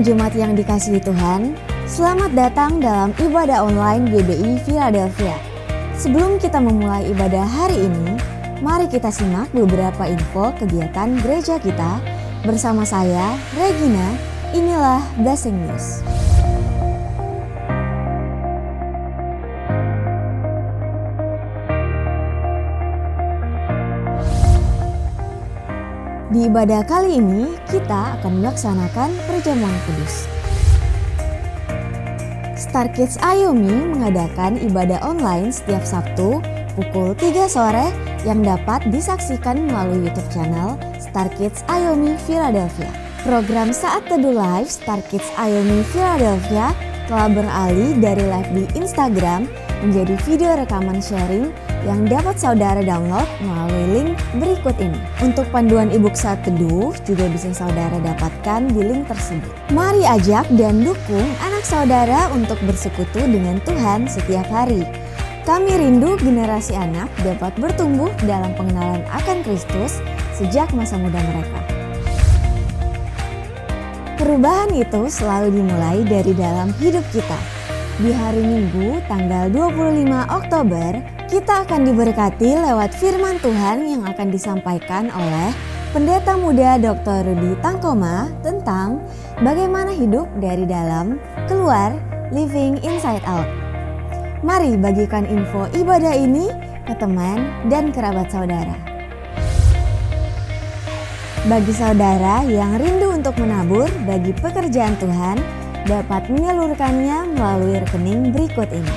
Shalom Jemaat yang dikasihi Tuhan, selamat datang dalam ibadah online GBI Philadelphia. Sebelum kita memulai ibadah hari ini, mari kita simak beberapa info kegiatan gereja kita bersama saya, Regina. Inilah Blessing News. Di ibadah kali ini, kita akan melaksanakan perjamuan kudus. Star Kids Ayomi mengadakan ibadah online setiap Sabtu pukul 3 sore yang dapat disaksikan melalui YouTube channel Star Kids Ayomi Philadelphia. Program Saat Teduh Live Star Kids Ayomi Philadelphia telah beralih dari live di Instagram menjadi video rekaman sharing yang dapat saudara download melalui link berikut ini. Untuk panduan e-book Saat Teduh juga bisa saudara dapatkan di link tersebut. Mari ajak dan dukung anak saudara untuk bersekutu dengan Tuhan setiap hari. Kami rindu generasi anak dapat bertumbuh dalam pengenalan akan Kristus sejak masa muda mereka. Perubahan itu selalu dimulai dari dalam hidup kita. Di hari Minggu tanggal 25 Oktober, kita akan diberkati lewat firman Tuhan yang akan disampaikan oleh Pendeta Muda Dr. Rudy Tangkoma tentang bagaimana hidup dari dalam, keluar, living inside out. Mari bagikan info ibadah ini ke teman dan kerabat saudara. Bagi saudara yang rindu untuk menabur bagi pekerjaan Tuhan, dapat menyalurkannya melalui rekening berikut ini.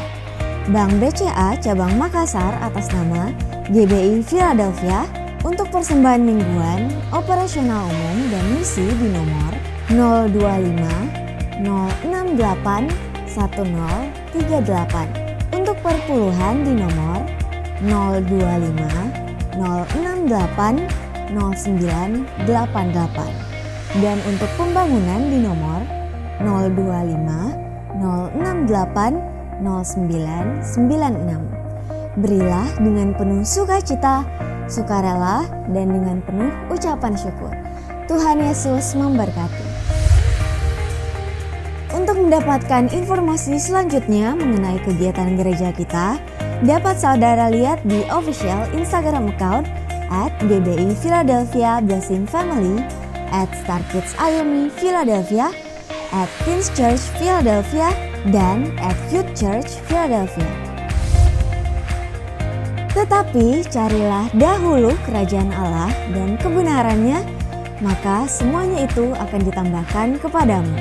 Bank BCA Cabang Makassar atas nama GBI Philadelphia untuk persembahan mingguan, operasional umum dan misi di nomor 025 068 1038. Untuk perpuluhan di nomor 025 068 0988. Dan untuk pembangunan di nomor 025 068 0996. Berilah dengan penuh sukacita, sukarela, dan dengan penuh ucapan syukur. Tuhan Yesus memberkati. Untuk mendapatkan informasi selanjutnya mengenai kegiatan gereja kita, dapat saudara lihat di official Instagram account @GBI Philadelphia Blessing Family, @Star Kids Ayomi Philadelphia, @Teens Church Philadelphia, dan @Youth Church Philadelphia. Tetapi carilah dahulu kerajaan Allah dan kebenarannya, maka semuanya itu akan ditambahkan kepadamu.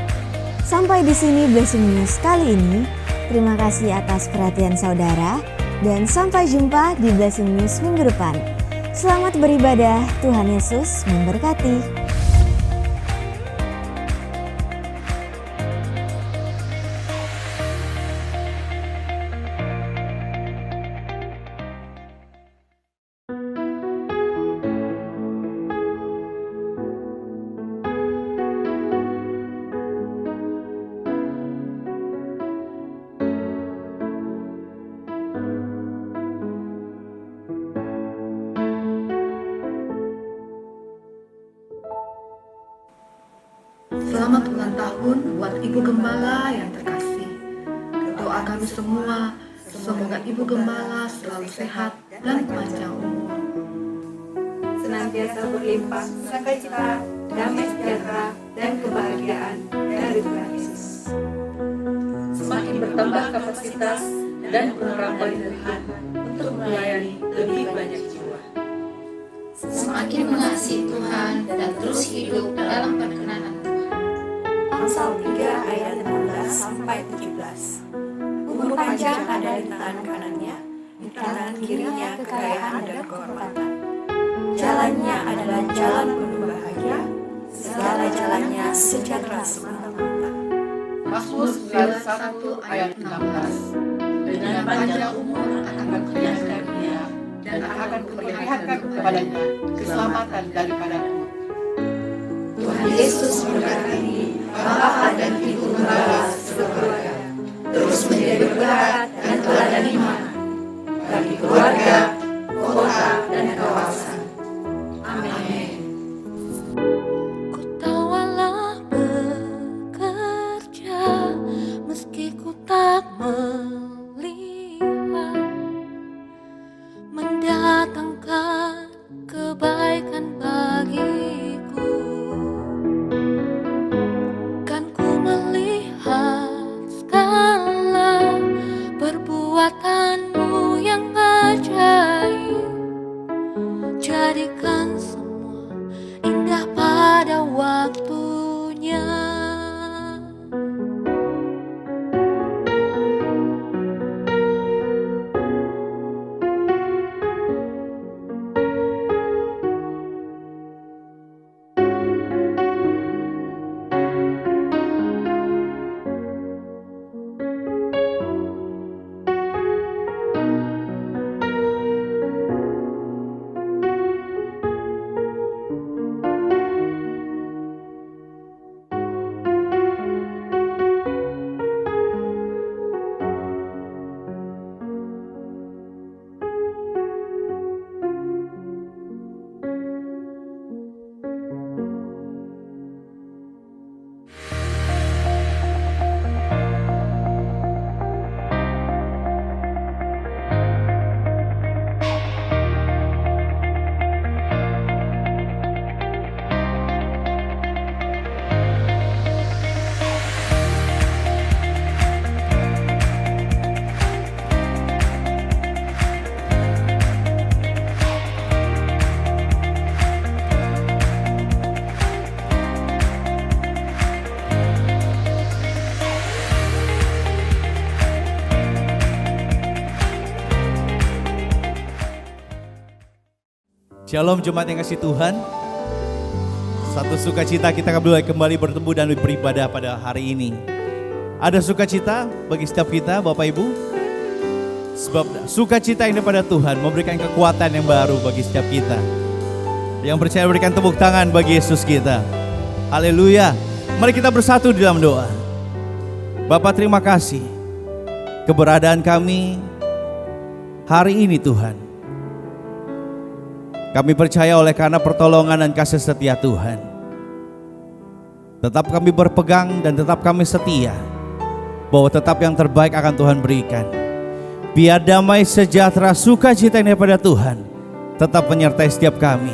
Sampai di sini Blessing News kali ini. Terima kasih atas perhatian saudara dan sampai jumpa di Blessing News minggu depan. Selamat beribadah, Tuhan Yesus memberkati. Selamat ulang tahun buat Ibu Gembala yang terkasih. Doa kami semua, semoga Ibu Gembala selalu sehat dan panjang umur. Senantiasa berlimpah sukacita, damai sejahtera, dan kebahagiaan dari Tuhan Yesus. Semakin bertambah kapasitas dan penerapan Tuhan untuk melayani lebih banyak jiwa. Semakin mengasihi Tuhan dan terus hidup dalam perkenanan Tuhan. Amsal 3 ayat 16-17. Umur panjang ada di tangan kanannya, di tangan kirinya kekayaan dan kehormatan. Jalannya adalah jalan penuh bahagia, segala jalannya sejahtera semata-mata. Mazmur 91 ayat 16. Dengan panjang umur akan kuperlihatkan dia dan akan kuperlihatkan kepadanya keselamatan daripadaku. Tuhan Yesus memberkati Bapak dan Ibu Gembala sekeluarga, terus menjadi berkat dan teladan iman bagi keluarga, kota, dan kawasan. Amin. Ku tahu Allah bekerja jadikan semua indah pada waktunya. Shalom jemaat yang kasih Tuhan. Satu sukacita kita kembali bertemu dan beribadah pada hari ini. Ada sukacita bagi setiap kita Bapak Ibu. Sebab sukacita ini pada Tuhan memberikan kekuatan yang baru bagi setiap kita. Yang percaya berikan tepuk tangan bagi Yesus kita. Haleluya. Mari kita bersatu di dalam doa. Bapa, terima kasih keberadaan kami hari ini Tuhan. Kami percaya oleh karena pertolongan dan kasih setia Tuhan. Tetap kami berpegang dan tetap kami setia bahwa tetap yang terbaik akan Tuhan berikan. Biar damai, sejahtera, sukacita ini pada Tuhan tetap menyertai setiap kami.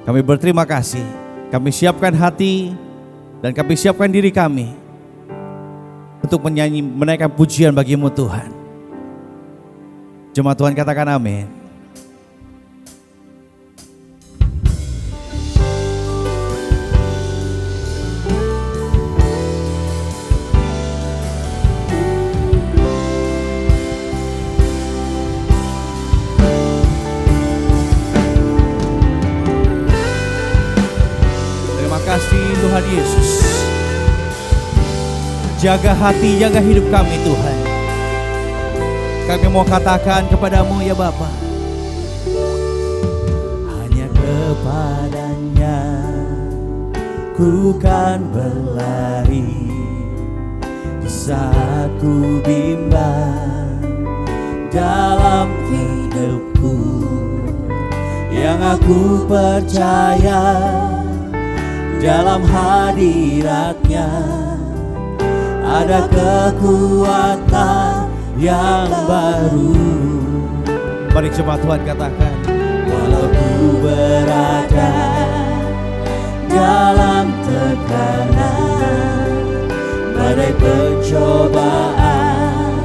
Kami berterima kasih. Kami siapkan hati dan kami siapkan diri kami untuk menyanyi, menaikkan pujian bagi-Mu Tuhan. Jemaat Tuhan katakan amin. Kasih Tuhan Yesus, jaga hati, jaga hidup kami Tuhan. Kami mau katakan kepadamu ya Bapa, hanya kepadanya ku kan berlari di saat ku bimbang dalam hidupku. Yang aku percaya dalam hadiratnya ada kekuatan yang baru. Mari jemaat Tuhan katakan, walau ku berada dalam tekanan, badai pencobaan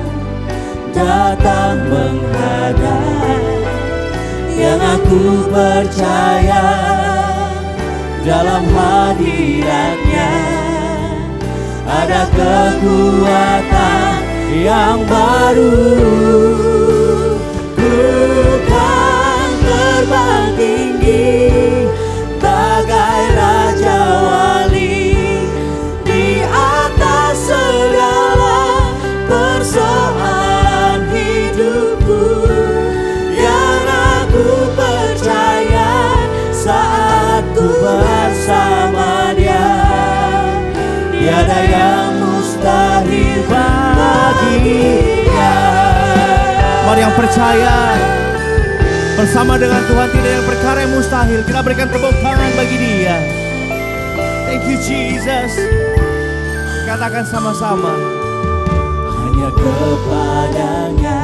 datang menghadap. Yang aku percaya dalam hadiratnya ada kekuatan yang baru. Ku kan terbang tinggi bagai raja wali di atas segala persoalan hidupku. Yang aku percaya saat ku bersama Dia, tiada yang mustahil bagi Dia. Mari yang percaya bersama dengan Tuhan, tidak yang perkara yang mustahil. Kita berikan tepuk tangan bagi Dia. Thank you Jesus. Katakan sama-sama, hanya kepadanya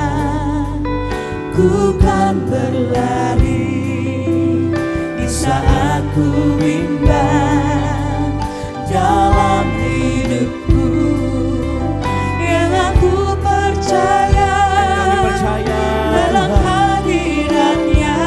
ku kan berlari di saat ku bimbang dalam hidupku. Yang aku percaya dalam hadiratnya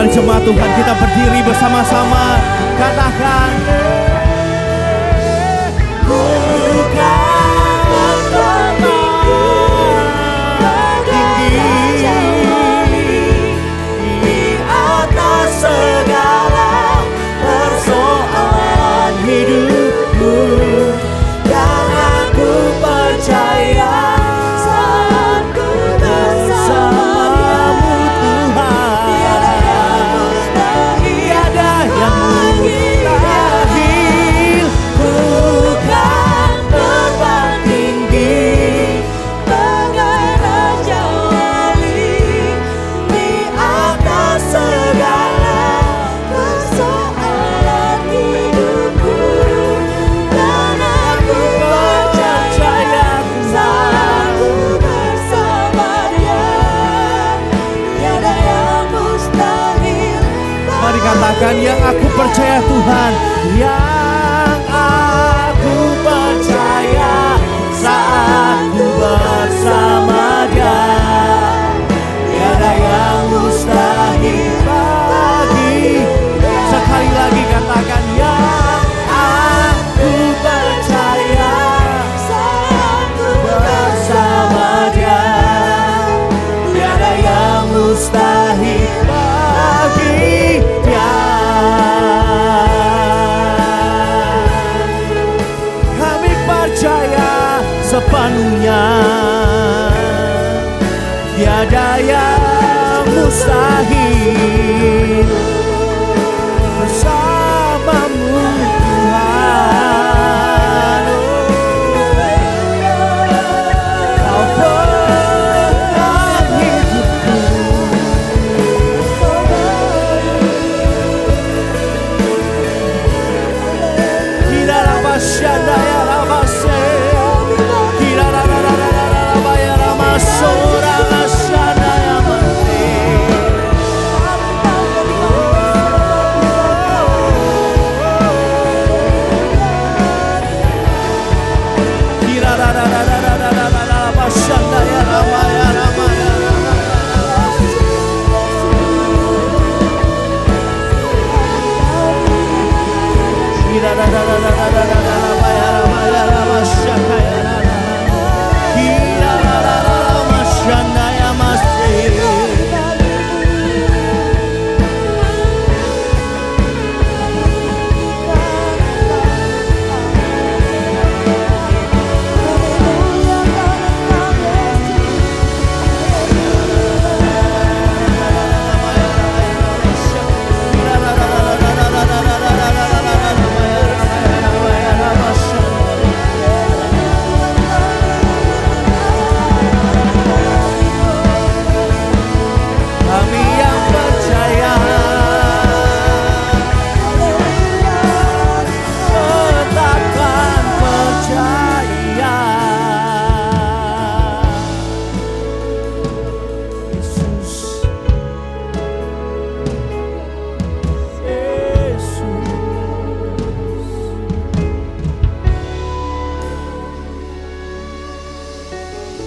Mari jemaat Tuhan kita berdiri bersama-sama. Katakan, yang aku percaya Tuhan, yang aku percaya saat ku bersama Dia, tiada yang mustahil bagi. Sekali lagi katakan, yang aku percaya saat ku bersama Dia, tiada yang mustahil bagi Dia. Sepenuhnya tiada yang mustahil bersamamu Tuhan. Kau pegang hidupku, tidak apa syadaya rabase.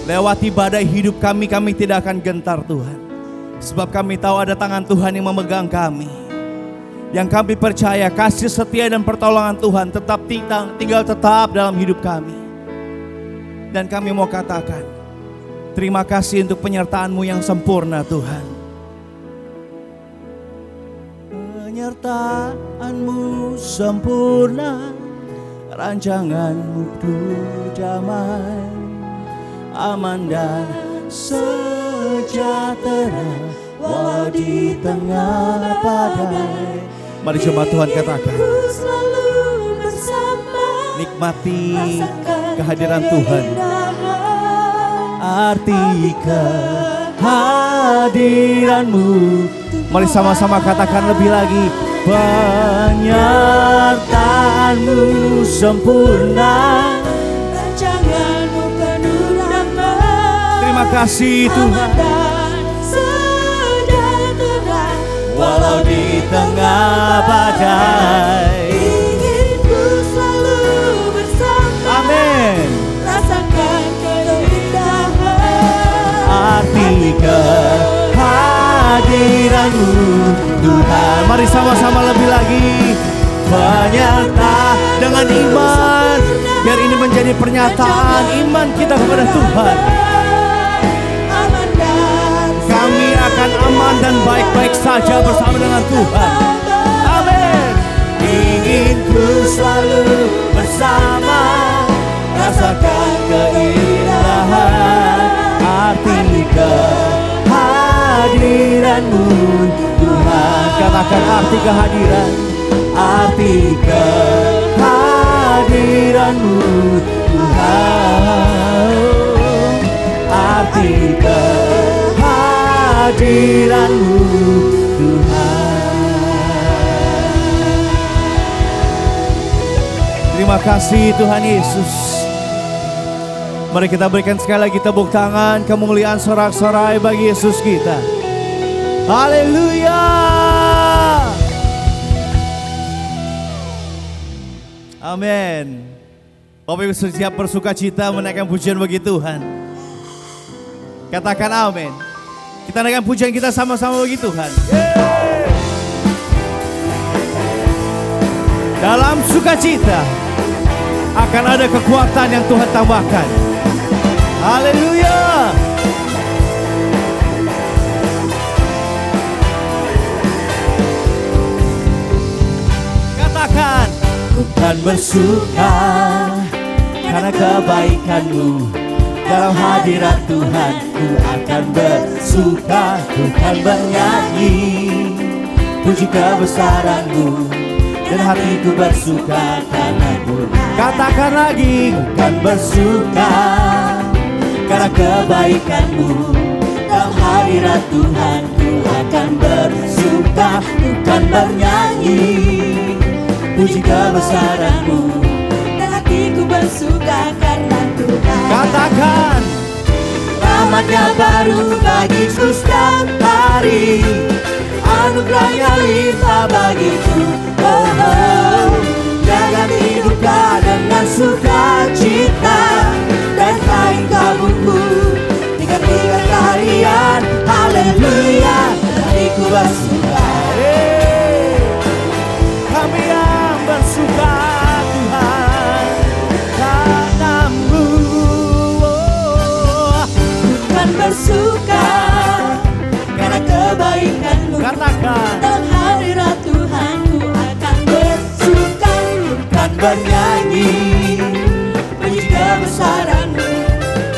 Lewati badai hidup kami tidak akan gentar Tuhan. Sebab kami tahu ada tangan Tuhan yang memegang kami. Yang kami percaya kasih setia dan pertolongan Tuhan tetap tinggal tetap dalam hidup kami. Dan kami mau katakan, terima kasih untuk penyertaan-Mu yang sempurna Tuhan. Penyertaan-Mu sempurna, rancangan-Mu penuh damai, aman dan sejahtera walau di tengah badai. Mari coba Tuhan katakan, nikmati kehadiran Tuhan, arti kehadiran-Mu. Mari sama-sama katakan lebih lagi, penyertaan-Mu sempurna, rancangan-Mu penuh damai. Terima kasih Tuhan, walau di tengah badai, ingin ku selalu bersama. Amin. Rasakan keindahan, arti kehadiran-Mu. Tuhan. Mari sama-sama lebih lagi. Penyata dengan iman. Biar ini menjadi pernyataan iman kita kepada Tuhan. Kami akan aman dan baik-baik saja bersama dengan Tuhan. Amin. Ingin ku selalu bersama, rasakan keindahan arti kehadiran-Mu Tuhan. Katakan arti kehadiran, arti kehadiran-Mu Tuhan. Arti kehadiran-Mu Tuhan. Terima kasih Tuhan Yesus. Mari kita berikan sekali lagi tepuk tangan, kemuliaan sorak-sorai bagi Yesus kita. Haleluya. Amin. Bapak Ibu siap bersuka cita menaikkan pujian bagi Tuhan. Katakan amin. Kita naikkan pujian kita sama-sama bagi Tuhan. Dalam sukacita akan ada kekuatan yang Tuhan tambahkan. Haleluya. Katakan, ku kan bersuka karena kebaikan-Mu. Dalam hadirat Tuhan ku akan bersuka, ku kan bernyanyi puji kebesaran-Mu, dan hatiku bersuka karena-Mu. Katakan lagi, ku kan bersuka karena kebaikan-Mu. Dalam hadirat Tuhan ku akan bersuka, ku kan bernyanyi puji kebesaran-Mu, dan hatiku bersuka karena Tuhan. Katakan, rahmat-Nya baru bagiku setiap hari, anugerah-Nya limpah bagiku. Jangan hidupkan dengan sukacita, dan kain kabutku ikat-ikat tarian. Haleluya, hatiku bersuka. Kami yang bersuka Tuhan karena-Mu. Bukan bersuka karena kebaikan-Mu. Katakan, dalam hadirat Tuhan ku akan bersuka, bukan bernyanyi puji kebesaran-Mu,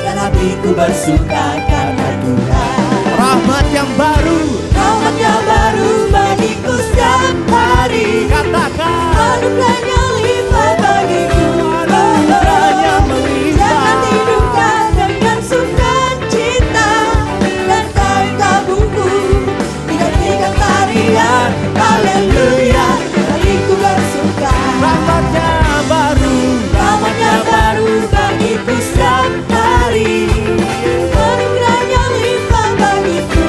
dan hatiku bersuka karena Tuhan. Rahmat yang baru, rahmat yang baru bagiku setiap hari. Katakan, anugerah-Nya limpah bagiku. Anugerah-Nya melimpah. Jangan hidupkan dengan sukacita, dan kain kabutku ikat-ikat tarian. Haleluya, hatiku bersuka. Rahmat-Nya baru, rahmat-Nya baru bagiku setiap hari. Anugerah-Nya limpah bagiku.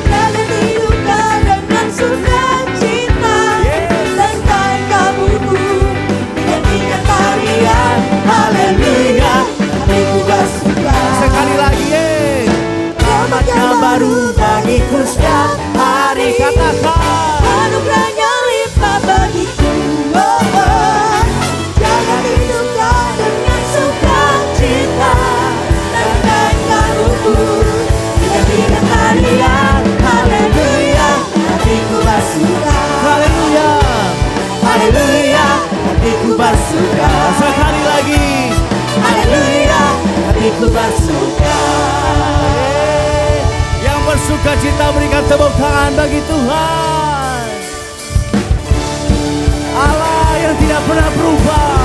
Jangan hidupkan dengan sukacita, dan kain kabutku ikat-ikat tarian. Haleluya, hatiku bersuka. Sekali lagi, rahmat-Nya baru bagiku setiap hari. Katakan, anugerah-Nya limpah bagiku. Jangan hidupkan dengan sukacita, dan kain kabutku ikat-ikat tarian. Haleluya, hatiku bersuka. Haleluya, haleluya, hatiku bersuka. Sekali lagi, haleluya, hatiku bersuka. Yang bersuka cita berikan tepuk tangan bagi Tuhan. Allah yang tidak pernah berubah.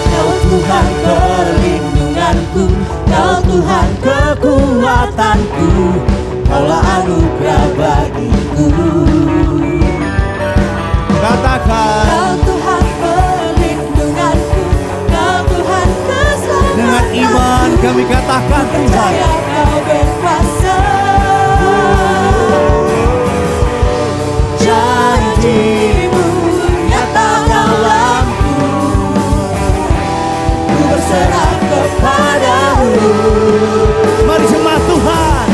Kau Tuhan perlindunganku, Kau Tuhan kekuatanku, Kaulah anugerah bagiku. Katakan, Kau Tuhan perlindunganku, Kau Tuhan keselamatan. Dengan iman kami katakan, Tuhan, percaya Kau berkuasa. Janji-Mu nyata dalamku. Mari jemaat Tuhan.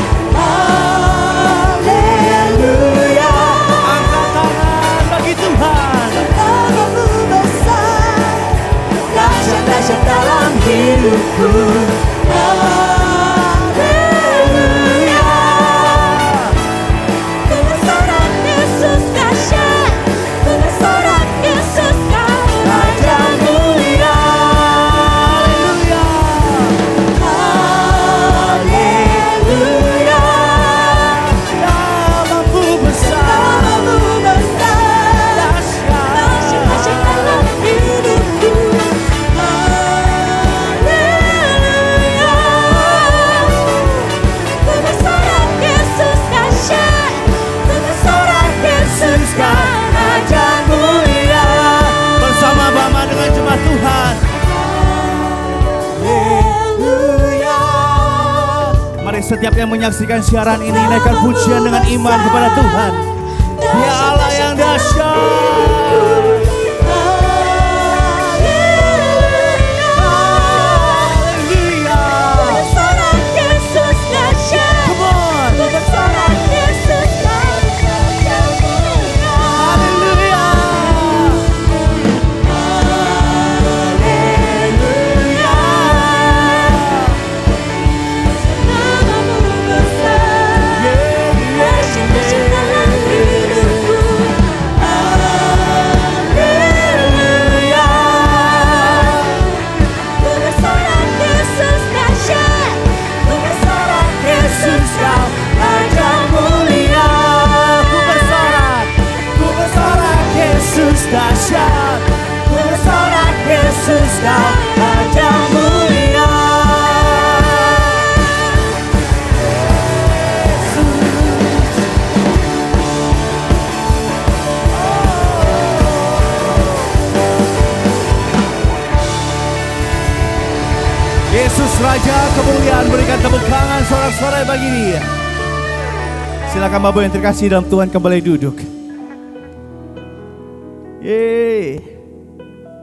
Haleluya. Angkat tangan bagi Tuhan. Namamu besar, dahsyat-dahsyat dalam hidupku. Haleluya. Kebesaran Yesus dahsyat, kebesaran Yesus kau Raja mulia. Haleluya. Namamu besar, Namamu besar, dahsyat dalam hidupku. Haleluya. Kebesaran Yesus dahsyat, kebesaran Yesus kau Raja mulia. bersama Bapa dengan jemaat Tuhan. Haleluya. Mari setiap yang menyaksikan siaran ini naikkan pujian dengan iman kepada Tuhan. Dia Allah yang dahsyat. Haleluya. Kebesaran Yesus dahsyat, Come on. kebesaran Yesus kau Raja mulia. Haleluya. Haleluya. Namamu besar, dahsyat dalam hidupku. Haleluya. Kebesaran Yesus dahsyat, kebesaran Yesus kau Raja mulia. Kebesaran Yesus dahsyat. Kebesaran Yesus kau Raja mulia. Yesus Raja kemuliaan, berikan tepuk tangan sorak-sorai bagi Dia. Silakan Bapak yang terkasih dalam Tuhan kembali duduk. Yeay.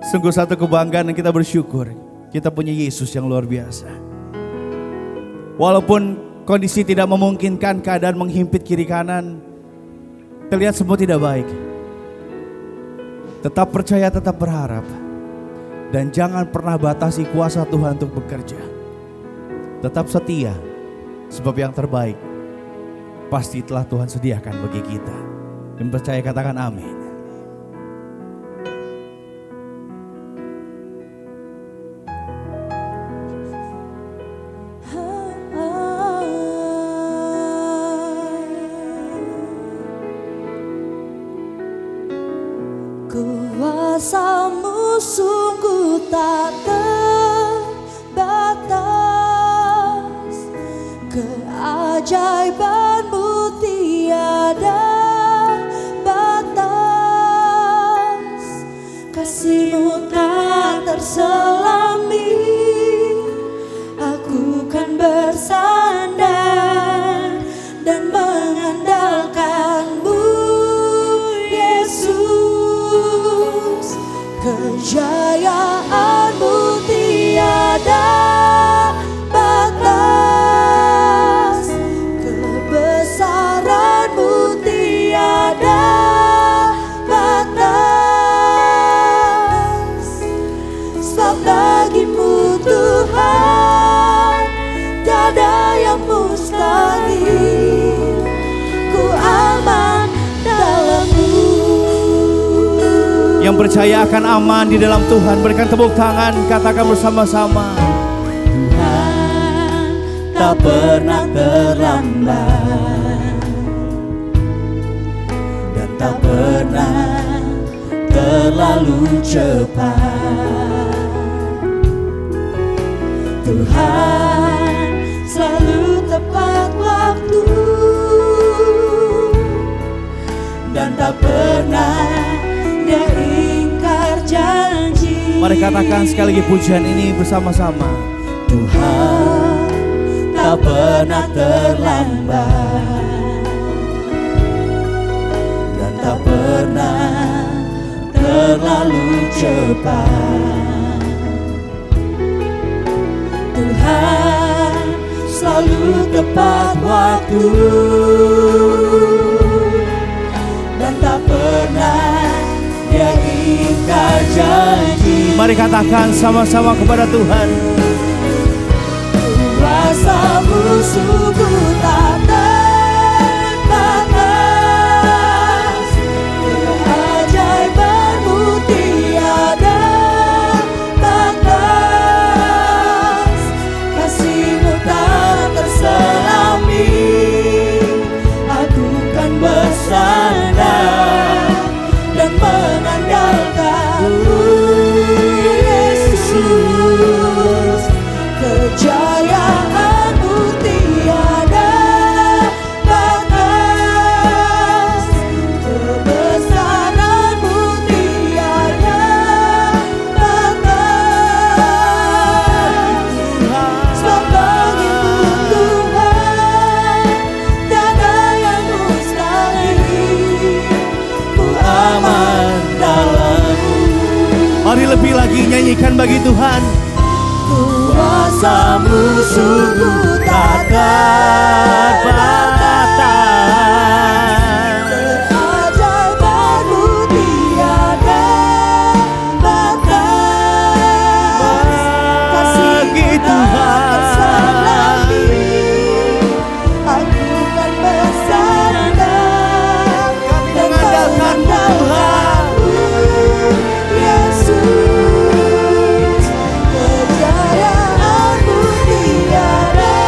Sungguh satu kebanggaan dan kita bersyukur. Kita punya Yesus yang luar biasa. Walaupun kondisi tidak memungkinkan, keadaan menghimpit kiri kanan, terlihat semua tidak baik. Tetap percaya, tetap berharap. Dan jangan pernah batasi kuasa Tuhan untuk bekerja. Tetap setia, sebab yang terbaik pasti telah Tuhan sediakan bagi kita. Dan percaya katakan amin. Kuasamu sungguh tak terbatas, keajaibanmu tiada batas, kasihmu tak terselami, aku kan bersandar dan mengandalkanmu Yesus. Kejayaanmu tiada batas, kebesaranmu tiada batas, sebab bagimu Tuhan tiada yang mustahil, ku aman dalam-Mu. Yang percaya akan aman di dalam Tuhan, berikan tepuk tangan, katakan bersama-sama. Tuhan tak pernah terlambat dan tak pernah terlalu cepat. Tuhan selalu tepat waktu dan tak pernah Dia ingkar janji. Mari katakan sekali lagi pujian ini bersama-sama. Tuhan tak pernah terlambat dan tak pernah terlalu cepat. Tuhan tepat waktu, dan tak pernah Dia ingkar janji. Mari katakan sama-sama kepada Tuhan. Kuasa musuhku tak terbatas, keajaibanmu tiada batas, kasihmu tak terselami, aku kan bersandar dan mengandalkan-Mu, Yesus. Kejayaan-Mu tiada batas, kebesaran-Mu tiada batas. Sebab bagi-Mu Tuhan, tiada yang mustahil, ku aman dalam-Mu. Mari lebih lagi nyanyikan bagi Tuhan. Kuasa musuhku tak terbatas, keajaiban-Mu tiada batas, kasih-Mu tak terselami, aku kan bersandar dan mengandalkan-Mu, Yesus. Kejayaan-Mu tiada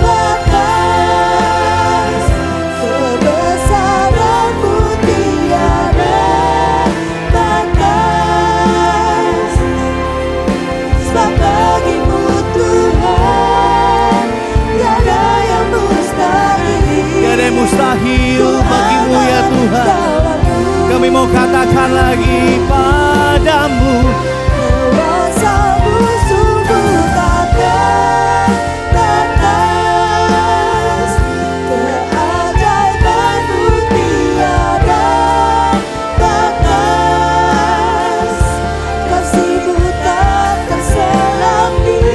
batas, kebesaran-Mu tiada batas. Sebab bagi-Mu Tuhan, tiada yang mustahil. Tiada yang mustahil bagi-Mu ya Tuhan. Kami mau katakan lagi padamu. Kuasa musuhku tak terbatas, keajaiban-Mu tiada batas, kasih-Mu tak terselami,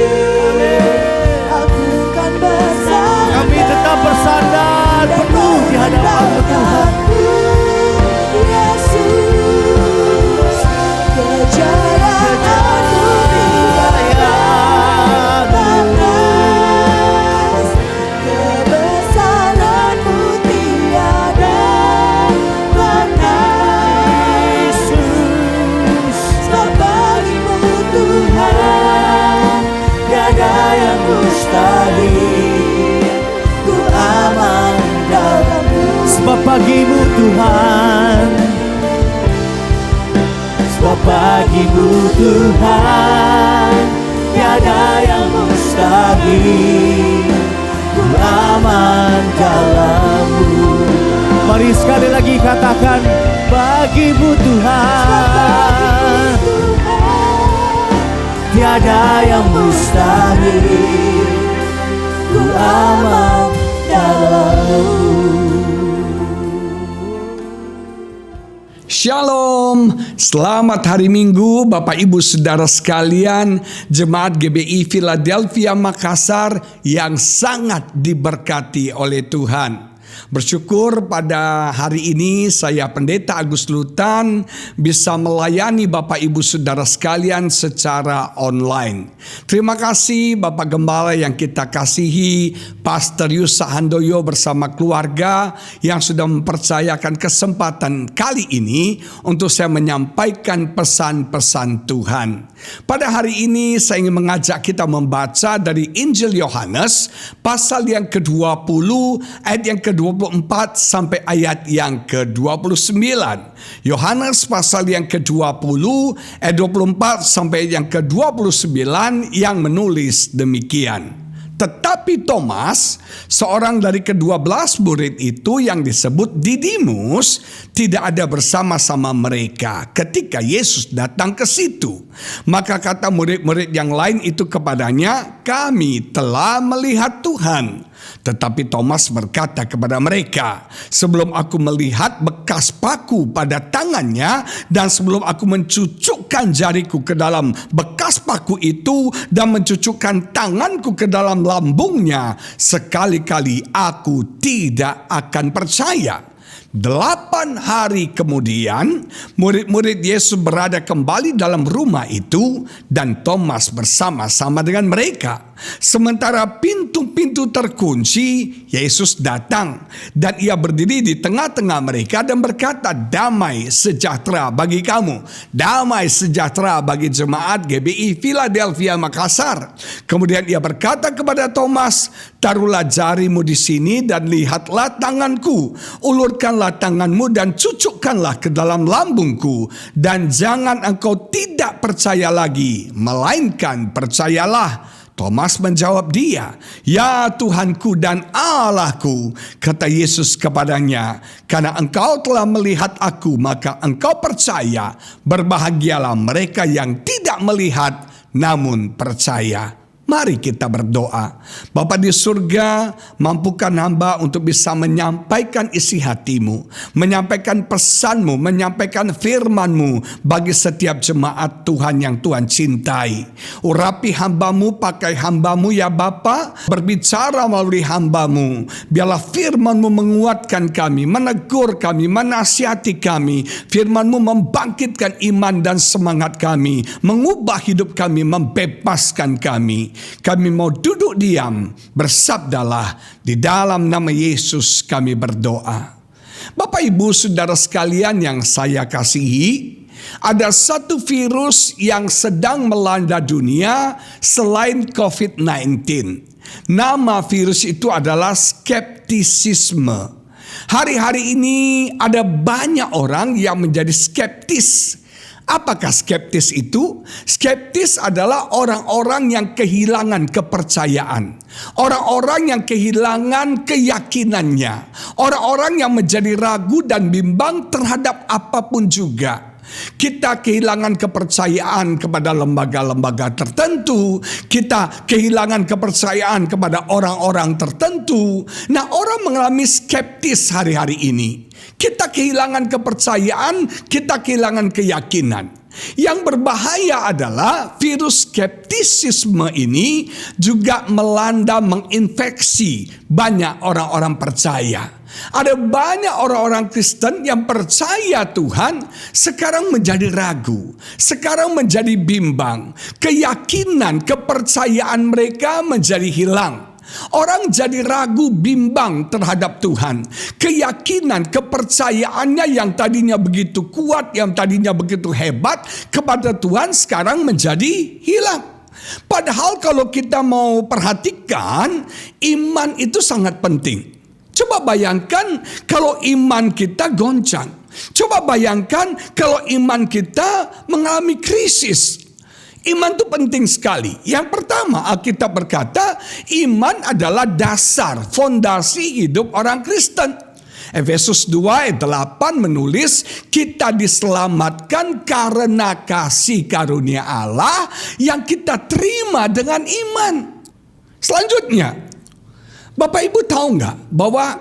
aku kan bersandar. Kami tetap bersandar penuh di hadapan-Mu Tuhan. Yesus, kejayaan-Mu tiada batas, kebesaran-Mu tiada batas. Sebab bagi-Mu Tuhan, tiada yang mustahil, ku aman dalam-Mu. Sebab bagi-Mu Tuhan, Sebab bagi-Mu Tuhan, tiada yang mustahil, ku aman dalam-Mu. mari sekali lagi katakan bagi-Mu Tuhan, tiada yang mustahil, ku aman dalam-Mu. Shalom, selamat hari Minggu Bapak Ibu Saudara sekalian, Jemaat GBI Philadelphia Makassar yang sangat diberkati oleh Tuhan. Bersyukur pada hari ini saya Pendeta Agus Lutan bisa melayani Bapak Ibu Saudara sekalian secara online. Terima kasih Bapak Gembala yang kita kasihi, Pastor Yusa Handoyo bersama keluarga yang sudah mempercayakan kesempatan kali ini untuk saya menyampaikan pesan-pesan Tuhan. Pada hari ini saya ingin mengajak kita membaca dari Injil Yohanes pasal yang ke-20 ayat yang ke-24 sampai ayat yang ke-29. Yohanes pasal yang ke-20 ayat 24 sampai yang ke-29 yang menulis demikian. Tetapi Thomas, seorang dari ke-12 murid itu yang disebut Didimus, tidak ada bersama-sama mereka ketika Yesus datang ke situ. Maka kata murid-murid yang lain itu kepadanya, "Kami telah melihat Tuhan." Tetapi Thomas berkata kepada mereka, sebelum aku melihat bekas paku pada tangannya dan sebelum aku mencucukkan jariku ke dalam bekas paku itu dan mencucukkan tanganku ke dalam lambungnya, sekali-kali aku tidak akan percaya. 8 hari kemudian, murid-murid Yesus berada kembali dalam rumah itu dan Thomas bersama-sama dengan mereka. Sementara pintu-pintu terkunci, Yesus datang dan ia berdiri di tengah-tengah mereka dan berkata, damai sejahtera bagi kamu, damai sejahtera bagi jemaat GBI Philadelphia Makassar. Kemudian ia berkata kepada Thomas, taruhlah jarimu di sini dan lihatlah tanganku, ulurkanlah tanganmu dan cucukkanlah ke dalam lambungku, dan jangan engkau tidak percaya lagi, melainkan percayalah. Thomas menjawab dia, ya Tuhanku dan Allahku. Kata Yesus kepadanya, karena engkau telah melihat aku, maka engkau percaya. Berbahagialah mereka yang tidak melihat, namun percaya. Mari kita berdoa. Bapa di surga, mampukan hamba untuk bisa menyampaikan isi hatimu, menyampaikan pesanmu, menyampaikan firmanmu bagi setiap jemaat Tuhan yang Tuhan cintai. Urapi hambamu, pakai hambamu ya Bapa, berbicara melalui hambamu. Biarlah firmanmu menguatkan kami, menegur kami, menasihati kami. Firmanmu membangkitkan iman dan semangat kami, mengubah hidup kami, membebaskan kami. Kami mau duduk diam, bersabdalah, di dalam nama Yesus kami berdoa. Bapak Ibu Saudara sekalian yang saya kasihi, ada satu virus yang sedang melanda dunia selain COVID-19. Nama virus itu adalah skeptisisme. Hari-hari ini ada banyak orang yang menjadi skeptis. Apakah skeptis itu? Skeptis adalah orang-orang yang kehilangan kepercayaan. Orang-orang yang kehilangan keyakinannya. Orang-orang yang menjadi ragu dan bimbang terhadap apapun juga. Kita kehilangan kepercayaan kepada lembaga-lembaga tertentu. Kita kehilangan kepercayaan kepada orang-orang tertentu. Nah, orang mengalami skeptis hari-hari ini. Kita kehilangan kepercayaan, kita kehilangan keyakinan. Yang berbahaya adalah virus skeptisisme ini juga melanda, menginfeksi banyak orang-orang percaya. Ada banyak orang-orang Kristen yang percaya Tuhan sekarang menjadi ragu, sekarang menjadi bimbang. Keyakinan, kepercayaan mereka menjadi hilang. Orang jadi ragu, bimbang terhadap Tuhan. Keyakinan, kepercayaannya yang tadinya begitu kuat, yang tadinya begitu hebat kepada Tuhan sekarang menjadi hilang. Padahal kalau kita mau perhatikan, iman itu sangat penting. Coba bayangkan kalau iman kita goncang. Coba bayangkan kalau iman kita mengalami krisis. Iman itu penting sekali. Yang pertama, Alkitab berkata, iman adalah dasar, fondasi hidup orang Kristen. Efesus 2 ayat 8 menulis, kita diselamatkan karena kasih karunia Allah yang kita terima dengan iman. Selanjutnya, Bapak Ibu tahu nggak bahwa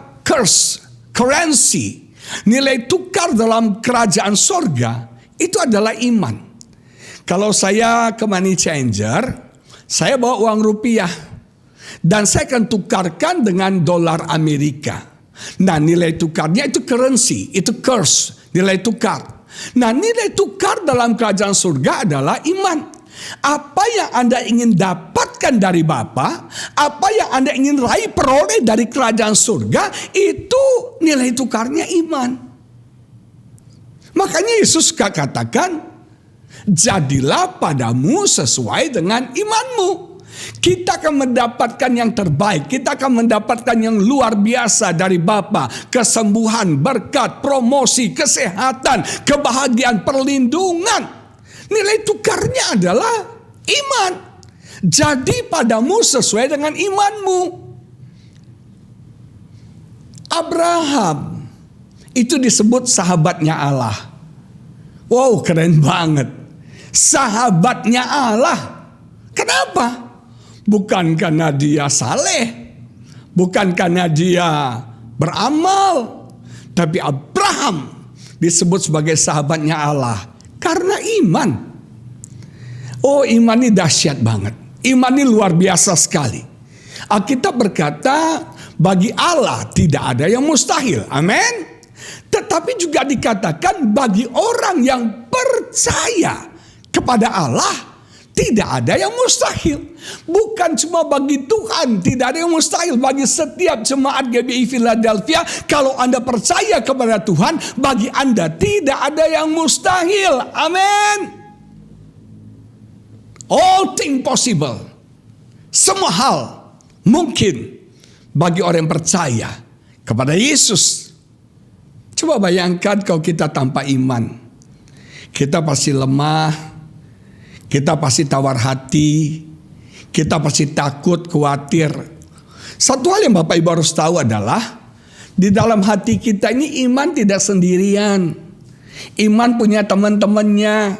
currency, nilai tukar dalam kerajaan sorga, itu adalah iman. Kalau saya ke money changer, saya bawa uang rupiah dan saya akan tukarkan dengan dolar Amerika. Nah, nilai tukarnya itu currency, itu curse, nilai tukar. Nah, nilai tukar dalam kerajaan surga adalah iman. Apa yang Anda ingin dapatkan dari Bapa, apa yang Anda ingin raih peroleh dari kerajaan surga, itu nilai tukarnya iman. Makanya Yesus katakan, jadilah padamu sesuai dengan imanmu. Kita akan mendapatkan yang terbaik. Kita akan mendapatkan yang luar biasa dari Bapa. Kesembuhan, berkat, promosi, kesehatan, kebahagiaan, perlindungan. Nilai tukarnya adalah iman. Jadi padamu sesuai dengan imanmu. Abraham itu disebut sahabatnya Allah. Wow, keren banget. Sahabatnya Allah. Kenapa? Bukan karena dia saleh, Bukan karena dia beramal, tapi Abraham disebut sebagai sahabatnya Allah karena iman. Oh, iman ini dahsyat banget. Iman ini luar biasa sekali. Alkitab berkata, bagi Allah tidak ada yang mustahil. Amin. Tetapi juga dikatakan bagi orang yang percaya kepada Allah tidak ada yang mustahil. Bukan cuma bagi Tuhan tidak ada yang mustahil. Bagi setiap jemaat GBI Philadelphia, kalau Anda percaya kepada Tuhan, bagi Anda tidak ada yang mustahil. Amin. All things possible. Semua hal mungkin bagi orang yang percaya kepada Yesus. Coba bayangkan kalau kita tanpa iman. Kita pasti lemah. Kita pasti tawar hati, kita pasti takut, khawatir. Satu hal yang Bapak Ibu harus tahu adalah, di dalam hati kita ini iman tidak sendirian. Iman punya teman-temannya.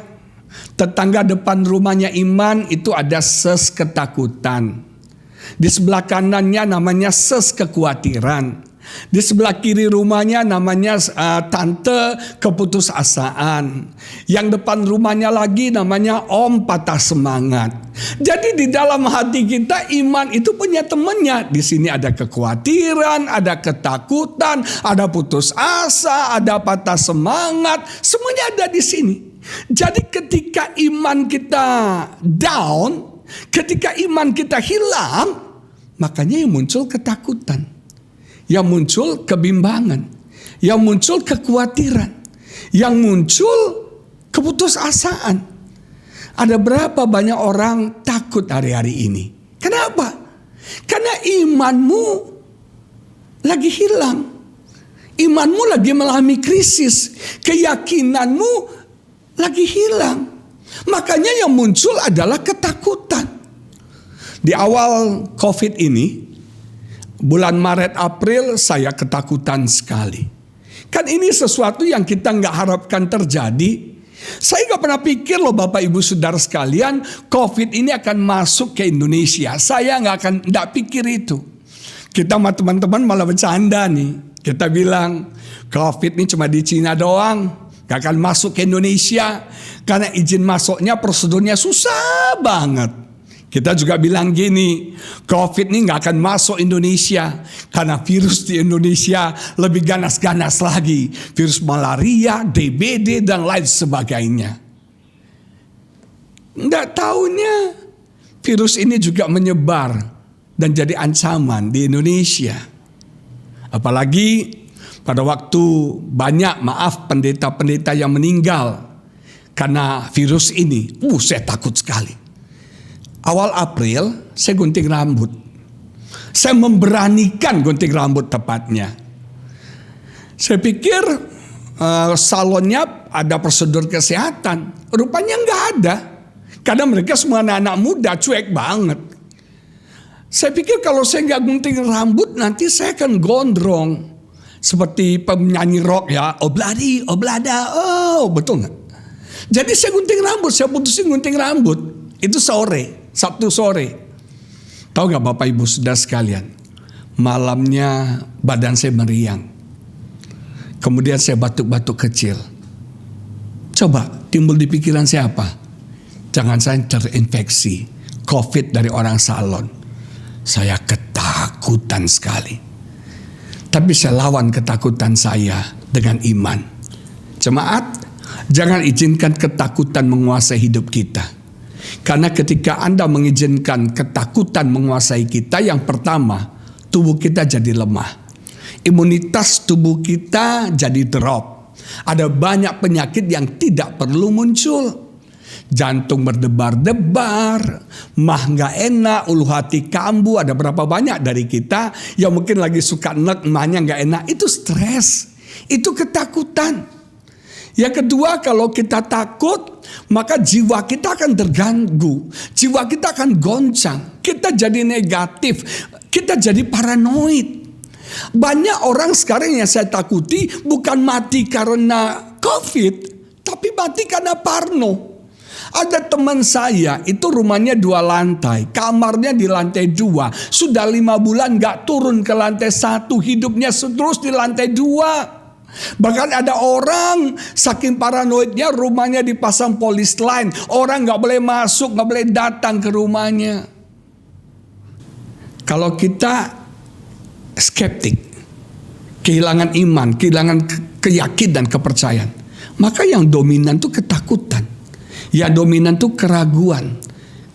Tetangga depan rumahnya iman itu ada ses ketakutan. Di sebelah kanannya namanya ses kekhawatiran. Di sebelah kiri rumahnya namanya tante keputusasaan. Yang depan rumahnya lagi namanya om patah semangat. Jadi di dalam hati kita iman itu punya temannya. Di sini ada kekhawatiran, ada ketakutan, ada putus asa, ada patah semangat. Semuanya ada di sini. Jadi ketika iman kita down, ketika iman kita hilang, makanya yang muncul ketakutan. Yang muncul kebimbangan, yang muncul kekhawatiran, yang muncul keputusasaan. Ada berapa banyak orang takut hari-hari ini? Kenapa? Karena imanmu lagi hilang. Imanmu lagi mengalami krisis. Keyakinanmu lagi hilang. Makanya yang muncul adalah ketakutan. Di awal COVID ini, bulan Maret, April, saya ketakutan sekali. Kan ini sesuatu yang kita nggak harapkan terjadi. Saya nggak pernah pikir loh Bapak Ibu Saudara sekalian, COVID ini akan masuk ke Indonesia. Saya nggak pikir itu. Kita sama teman-teman malah bercanda nih. Kita bilang COVID ini cuma di Cina doang, nggak akan masuk ke Indonesia. Karena izin masuknya prosedurnya susah banget. Kita juga bilang gini, COVID ini gak akan masuk Indonesia. Karena virus di Indonesia lebih ganas-ganas lagi. Virus malaria, DBD, dan lain sebagainya. Nggak taunya virus ini juga menyebar dan jadi ancaman di Indonesia. Apalagi pada waktu banyak pendeta-pendeta yang meninggal karena virus ini. Saya takut sekali. Awal April saya gunting rambut. Saya memberanikan gunting rambut tepatnya. Saya pikir salonnya ada prosedur kesehatan. Rupanya nggak ada. Karena mereka semua anak-anak muda, cuek banget. Saya pikir kalau saya nggak gunting rambut nanti saya akan gondrong. Seperti penyanyi rock ya. Obladi, oblada, betul nggak? Jadi saya gunting rambut, saya putusin gunting rambut. Itu sore. Sabtu sore. Tahu gak Bapak Ibu Saudara sekalian, malamnya badan saya meriang. Kemudian saya batuk-batuk kecil. Coba timbul di pikiran saya apa? Jangan saya terinfeksi COVID dari orang salon. Saya ketakutan sekali. Tapi saya lawan ketakutan saya dengan iman. Jemaat, jangan izinkan ketakutan menguasai hidup kita. Karena ketika Anda mengizinkan ketakutan menguasai kita, yang pertama, tubuh kita jadi lemah. Imunitas tubuh kita jadi drop. Ada banyak penyakit yang tidak perlu muncul. Jantung berdebar-debar, mah gak enak, ulu hati kambuh. Ada berapa banyak dari kita yang mungkin lagi suka mahnya gak enak. Itu stres, itu ketakutan. Yang kedua, kalau kita takut, maka jiwa kita akan terganggu. Jiwa kita akan goncang. Kita jadi negatif. Kita jadi paranoid. Banyak orang sekarang yang saya takuti bukan mati karena COVID, tapi mati karena parno. Ada teman saya itu rumahnya 2 lantai, kamarnya di lantai 2. Sudah 5 bulan gak turun ke lantai 1, hidupnya terus di lantai 2. Bahkan ada orang saking paranoidnya rumahnya dipasang polis line. Orang gak boleh masuk, gak boleh datang ke rumahnya. Kalau kita skeptik, kehilangan iman, kehilangan keyakinan dan kepercayaan, maka yang dominan itu ketakutan. Yang dominan itu keraguan,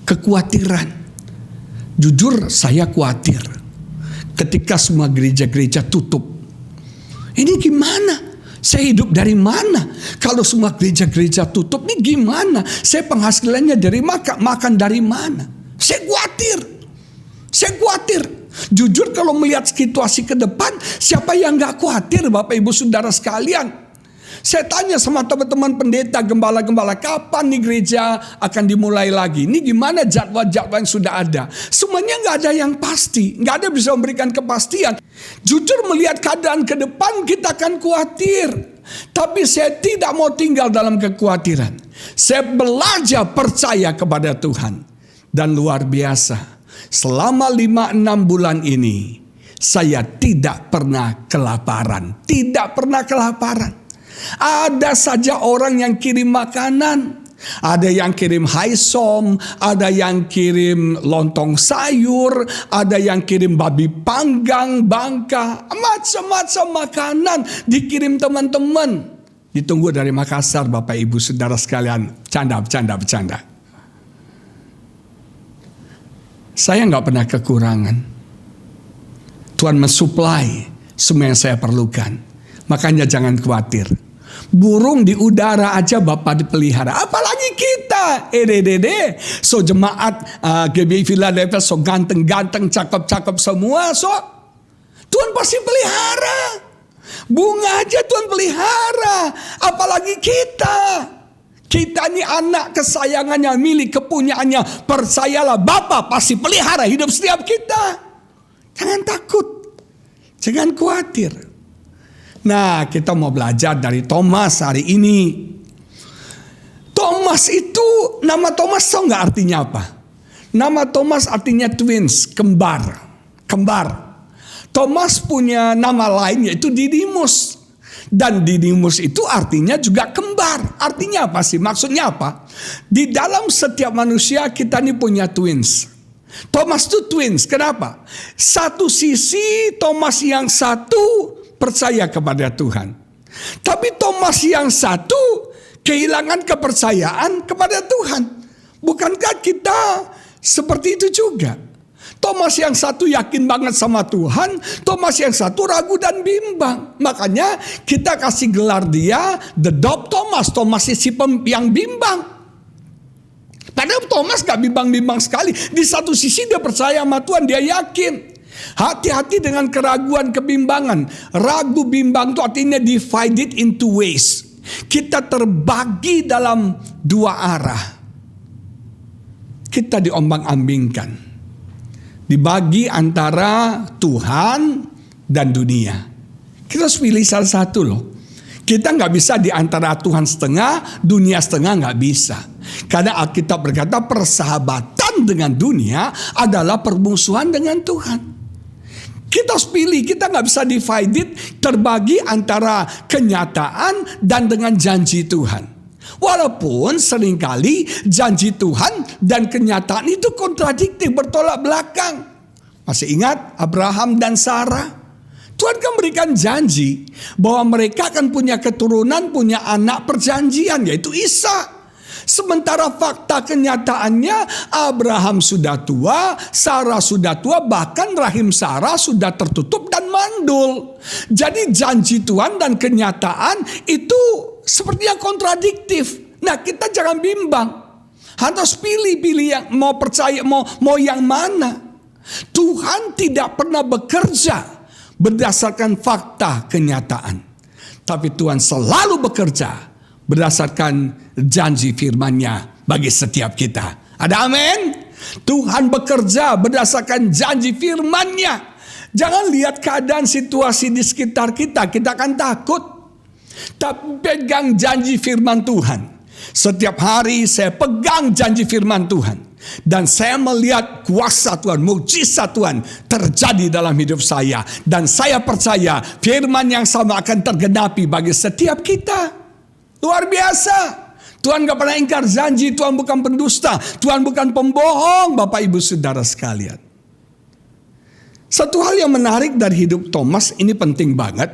kekhawatiran. Jujur saya khawatir ketika semua gereja-gereja tutup. Ini gimana? Saya hidup dari mana? Kalau semua gereja-gereja tutup, ini gimana? Saya penghasilannya dari makan dari mana? Saya khawatir. Jujur kalau melihat situasi ke depan, siapa yang gak khawatir Bapak Ibu Saudara sekalian? Saya tanya sama teman-teman pendeta, gembala-gembala, kapan nih gereja akan dimulai lagi? Ini gimana jadwal-jadwal yang sudah ada? Semuanya gak ada yang pasti, gak ada bisa memberikan kepastian. Jujur melihat keadaan ke depan kita akan khawatir. Tapi saya tidak mau tinggal dalam kekhawatiran. Saya belajar percaya kepada Tuhan. Dan luar biasa, selama 5-6 bulan ini saya tidak pernah kelaparan. Tidak pernah kelaparan. Ada saja orang yang kirim makanan. Ada yang kirim haisom, ada yang kirim lontong sayur, ada yang kirim babi panggang, bangka, macam-macam makanan dikirim teman-teman. Ditunggu dari Makassar Bapak Ibu Saudara sekalian. Bercanda. Saya nggak pernah kekurangan. Tuhan mensuplai semua yang saya perlukan. Makanya jangan khawatir. Burung di udara aja Bapak dipelihara, apalagi kita. So jemaat GBI Philadelphia so ganteng-ganteng, cakep-cakep semua. So Tuhan pasti pelihara. Bunga aja Tuhan pelihara, apalagi kita. Kita ini anak kesayangannya, milik kepunyaannya. Percayalah Bapa pasti pelihara hidup setiap kita. Jangan takut, jangan khawatir. Nah, kita mau belajar dari Thomas hari ini. Thomas itu, nama Thomas tahu nggak artinya apa? Nama Thomas artinya twins, kembar. Thomas punya nama lain yaitu Didymus. Dan Didymus itu artinya juga kembar. Artinya apa sih? Maksudnya apa? Di dalam setiap manusia kita ini punya twins. Thomas itu twins. Kenapa? Satu sisi Thomas yang satu percaya kepada Tuhan. Tapi Thomas yang satu kehilangan kepercayaan kepada Tuhan. Bukankah kita seperti itu juga? Thomas yang satu yakin banget sama Tuhan, Thomas yang satu ragu dan bimbang. Makanya kita kasih gelar dia The Dope Thomas. Thomas yang bimbang. Padahal Thomas gak bimbang-bimbang sekali. Di satu sisi dia percaya sama Tuhan, dia yakin. Hati-hati dengan keraguan, kebimbangan. Ragu bimbang itu artinya divided into ways. Kita terbagi dalam 2 arah. Kita diombang-ambingkan. Dibagi antara Tuhan dan dunia. Kita harus pilih salah satu loh. Kita gak bisa di antara Tuhan setengah, dunia setengah, gak bisa. Karena Alkitab berkata persahabatan dengan dunia adalah permusuhan dengan Tuhan. Kita harus pilih, kita gak bisa divided, terbagi antara kenyataan dan dengan janji Tuhan. Walaupun seringkali janji Tuhan dan kenyataan itu kontradiktif, bertolak belakang. Masih ingat Abraham dan Sarah? Tuhan kan berikan janji bahwa mereka akan punya keturunan, punya anak perjanjian yaitu Ishak. Sementara fakta kenyataannya Abraham sudah tua, Sarah sudah tua, bahkan rahim Sarah sudah tertutup dan mandul. Jadi janji Tuhan dan kenyataan itu sepertinya kontradiktif. Nah, kita jangan bimbang. Harus pilih yang mau percaya, mau yang mana. Tuhan tidak pernah bekerja berdasarkan fakta kenyataan. Tapi Tuhan selalu bekerja berdasarkan janji firman-Nya bagi setiap kita. Ada amin? Tuhan bekerja berdasarkan janji firman-Nya. Jangan lihat keadaan situasi di sekitar kita, kita akan takut. Tapi pegang janji firman Tuhan. Setiap hari saya pegang janji firman Tuhan. Dan saya melihat kuasa Tuhan, mukjizat Tuhan terjadi dalam hidup saya. Dan saya percaya firman yang sama akan tergenapi bagi setiap kita. Luar biasa. Tuhan gak pernah ingkar janji, Tuhan bukan pendusta, Tuhan bukan pembohong, Bapak Ibu Saudara sekalian. Satu hal yang menarik dari hidup Thomas, ini penting banget.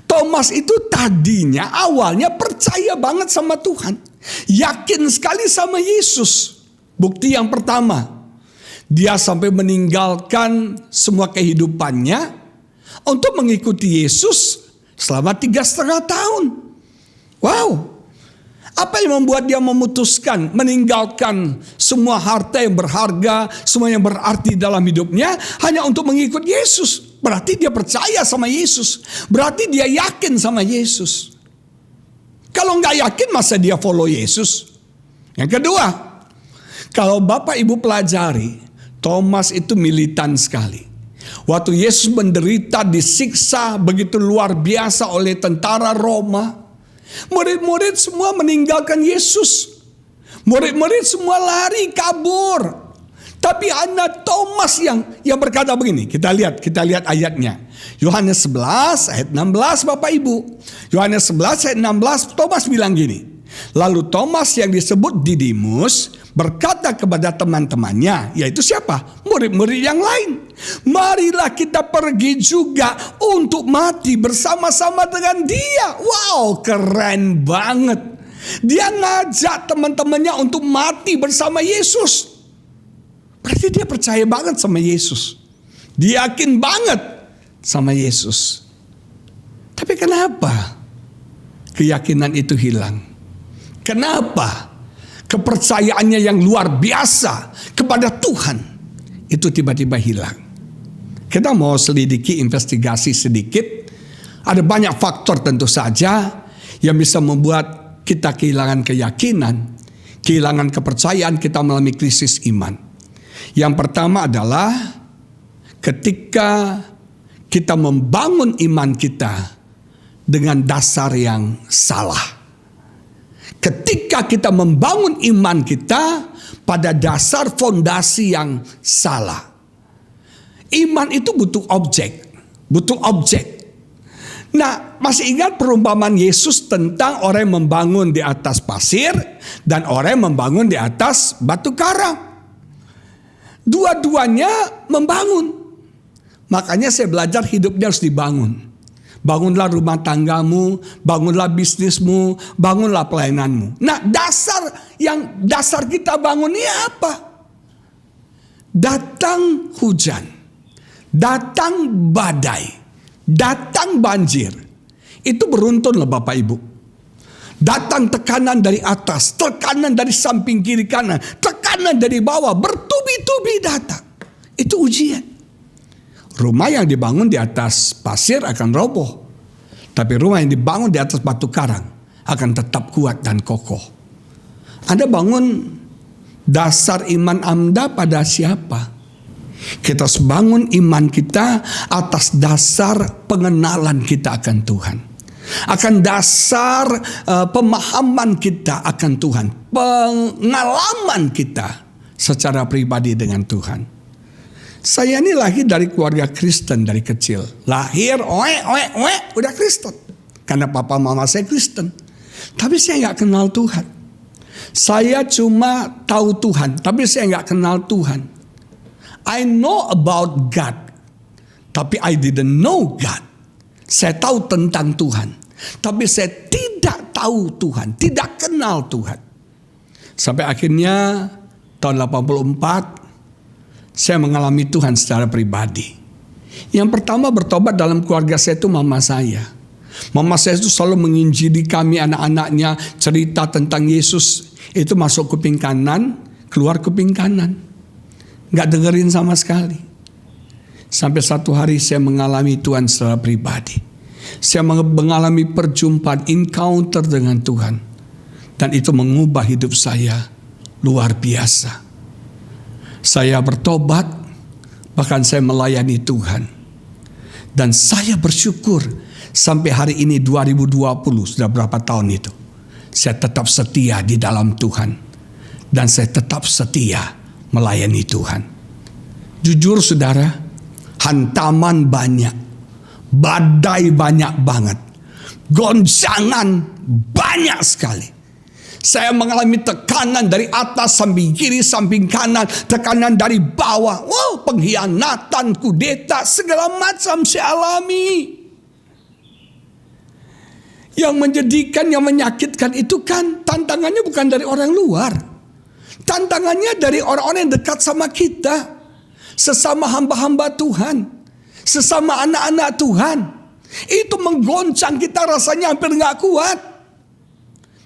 Thomas itu tadinya awalnya percaya banget sama Tuhan. Yakin sekali sama Yesus. Bukti yang pertama, dia sampai meninggalkan semua kehidupannya untuk mengikuti Yesus selama 3,5 tahun. Wow, apa yang membuat dia memutuskan meninggalkan semua harta yang berharga, semua yang berarti dalam hidupnya hanya untuk mengikut Yesus? Berarti dia percaya sama Yesus, berarti dia yakin sama Yesus. Kalau nggak yakin masa dia follow Yesus? Yang kedua, kalau Bapak Ibu pelajari, Thomas itu militan sekali. Waktu Yesus menderita, disiksa begitu luar biasa oleh tentara Roma, murid-murid semua meninggalkan Yesus. Murid-murid semua lari, kabur. Tapi anak Thomas yang berkata begini, kita lihat ayatnya. Yohanes 11 ayat 16 Bapak Ibu. Yohanes 11 ayat 16, Thomas bilang gini. Lalu Thomas yang disebut Didimus berkata kepada teman-temannya, yaitu siapa? Murid-murid yang lain. Marilah kita pergi juga untuk mati bersama-sama dengan dia. Wow, keren banget. Dia ngajak teman-temannya untuk mati bersama Yesus. Berarti dia percaya banget sama Yesus. Dia yakin banget sama Yesus. Tapi kenapa keyakinan itu hilang? Kenapa kepercayaannya yang luar biasa kepada Tuhan itu tiba-tiba hilang? Kita mau selidiki, investigasi sedikit. Ada banyak faktor tentu saja yang bisa membuat kita kehilangan keyakinan, kehilangan kepercayaan, kita mengalami krisis iman. Yang pertama adalah ketika kita membangun iman kita dengan dasar yang salah. Ketika kita membangun iman kita pada dasar fondasi yang salah. Iman itu butuh objek. Nah, masih ingat perumpamaan Yesus tentang orang yang membangun di atas pasir dan orang yang membangun di atas batu karang. Dua-duanya membangun. Makanya saya belajar hidupnya harus dibangun. Bangunlah rumah tanggamu, bangunlah bisnismu, bangunlah pelayananmu. Nah, dasar kita bangun ini apa? Datang hujan, datang badai, datang banjir. Itu beruntun loh Bapak Ibu. Datang tekanan dari atas, tekanan dari samping kiri kanan, tekanan dari bawah, bertubi-tubi datang. Itu ujian. Rumah yang dibangun di atas pasir akan roboh. Tapi rumah yang dibangun di atas batu karang akan tetap kuat dan kokoh. Anda bangun dasar iman Anda pada siapa? Kita harus bangun iman kita atas dasar pengenalan kita akan Tuhan. Akan dasar pemahaman kita akan Tuhan. Pengalaman kita secara pribadi dengan Tuhan. Saya ini lahir dari keluarga Kristen dari kecil. Lahir, udah Kristen. Karena papa mama saya Kristen. Tapi saya gak kenal Tuhan. Saya cuma tahu Tuhan, tapi saya gak kenal Tuhan. I know about God, tapi I didn't know God. Saya tahu tentang Tuhan, tapi saya tidak tahu Tuhan, tidak kenal Tuhan. Sampai akhirnya tahun 84, saya mengalami Tuhan secara pribadi. Yang pertama bertobat dalam keluarga saya itu mama saya. Mama saya itu selalu menginjili kami anak-anaknya, cerita tentang Yesus. Itu masuk kuping kanan, keluar kuping kanan. Gak dengerin sama sekali. Sampai satu hari saya mengalami Tuhan secara pribadi. Saya mengalami perjumpaan, encounter dengan Tuhan. Dan itu mengubah hidup saya luar biasa. Saya bertobat, bahkan saya melayani Tuhan. Dan saya bersyukur sampai hari ini 2020, sudah berapa tahun itu. saya tetap setia di dalam Tuhan. Dan saya tetap setia melayani Tuhan. Jujur saudara, hantaman banyak. Badai banyak banget. Goncangan banyak sekali. Saya mengalami tekanan dari atas, samping kiri, samping kanan. Tekanan dari bawah. Wow, pengkhianatan, kudeta, segala macam saya alami. Yang menjadikan, yang menyakitkan itu kan tantangannya bukan dari orang luar. Tantangannya dari orang-orang yang dekat sama kita. Sesama hamba-hamba Tuhan. Sesama anak-anak Tuhan. Itu menggoncang kita, rasanya hampir gak kuat.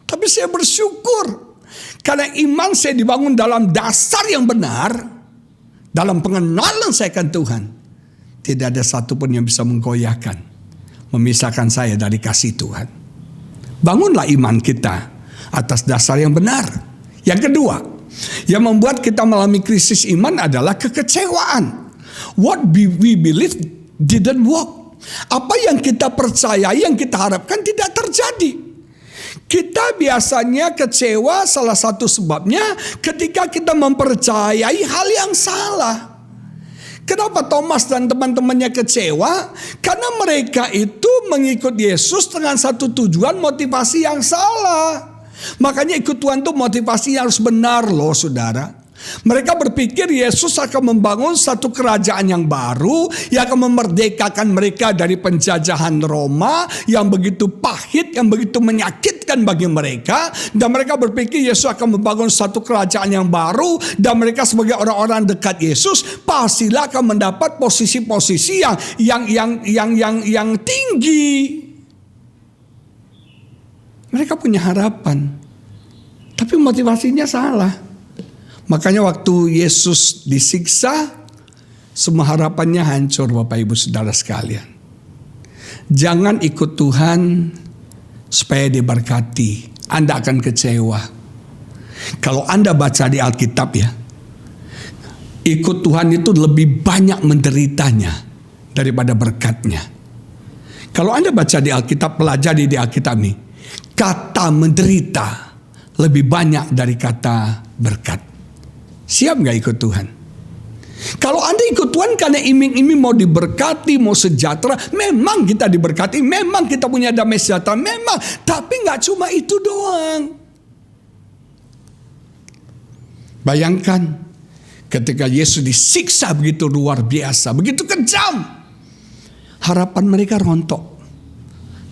Tapi saya bersyukur. Karena iman saya dibangun dalam dasar yang benar. Dalam pengenalan saya akan Tuhan. Tidak ada satupun yang bisa menggoyahkan. Memisahkan saya dari kasih Tuhan. Bangunlah iman kita atas dasar yang benar. Yang kedua, yang membuat kita mengalami krisis iman adalah kekecewaan. What we believe didn't work. Apa yang kita percaya, yang kita harapkan tidak terjadi. Kita biasanya kecewa, salah satu sebabnya ketika kita mempercayai hal yang salah. Kenapa Thomas dan teman-temannya kecewa? Karena mereka itu mengikut Yesus dengan satu tujuan, motivasi yang salah. Makanya ikut Tuhan itu motivasi yang harus benar loh saudara. Mereka berpikir Yesus akan membangun satu kerajaan yang baru yang akan memerdekakan mereka dari penjajahan Roma yang begitu pahit, yang begitu menyakitkan bagi mereka. Dan mereka berpikir Yesus akan membangun satu kerajaan yang baru dan mereka sebagai orang-orang dekat Yesus pastilah akan mendapat posisi-posisi yang tinggi. Mereka punya harapan, tapi motivasinya salah. Makanya waktu Yesus disiksa, semua harapannya hancur Bapak Ibu Saudara sekalian. Jangan ikut Tuhan supaya diberkati. Anda akan kecewa. Kalau Anda baca di Alkitab ya, ikut Tuhan itu lebih banyak menderitanya daripada berkatnya. Kalau Anda baca di Alkitab, pelajari di Alkitab nih, kata menderita lebih banyak dari kata berkat. Siap gak ikut Tuhan? Kalau Anda ikut Tuhan karena iming-iming mau diberkati, mau sejahtera, memang kita diberkati, memang kita punya damai sejahtera, memang. Tapi gak cuma itu doang. Bayangkan ketika Yesus disiksa begitu luar biasa, begitu kejam. Harapan mereka rontok.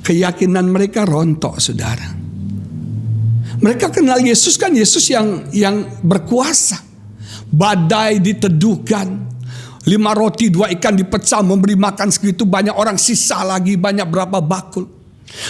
Keyakinan mereka rontok saudara. Mereka kenal Yesus kan Yesus yang berkuasa. Badai diteduhkan, 5 roti 2 ikan dipecah, memberi makan segitu banyak orang, sisa lagi banyak berapa bakul.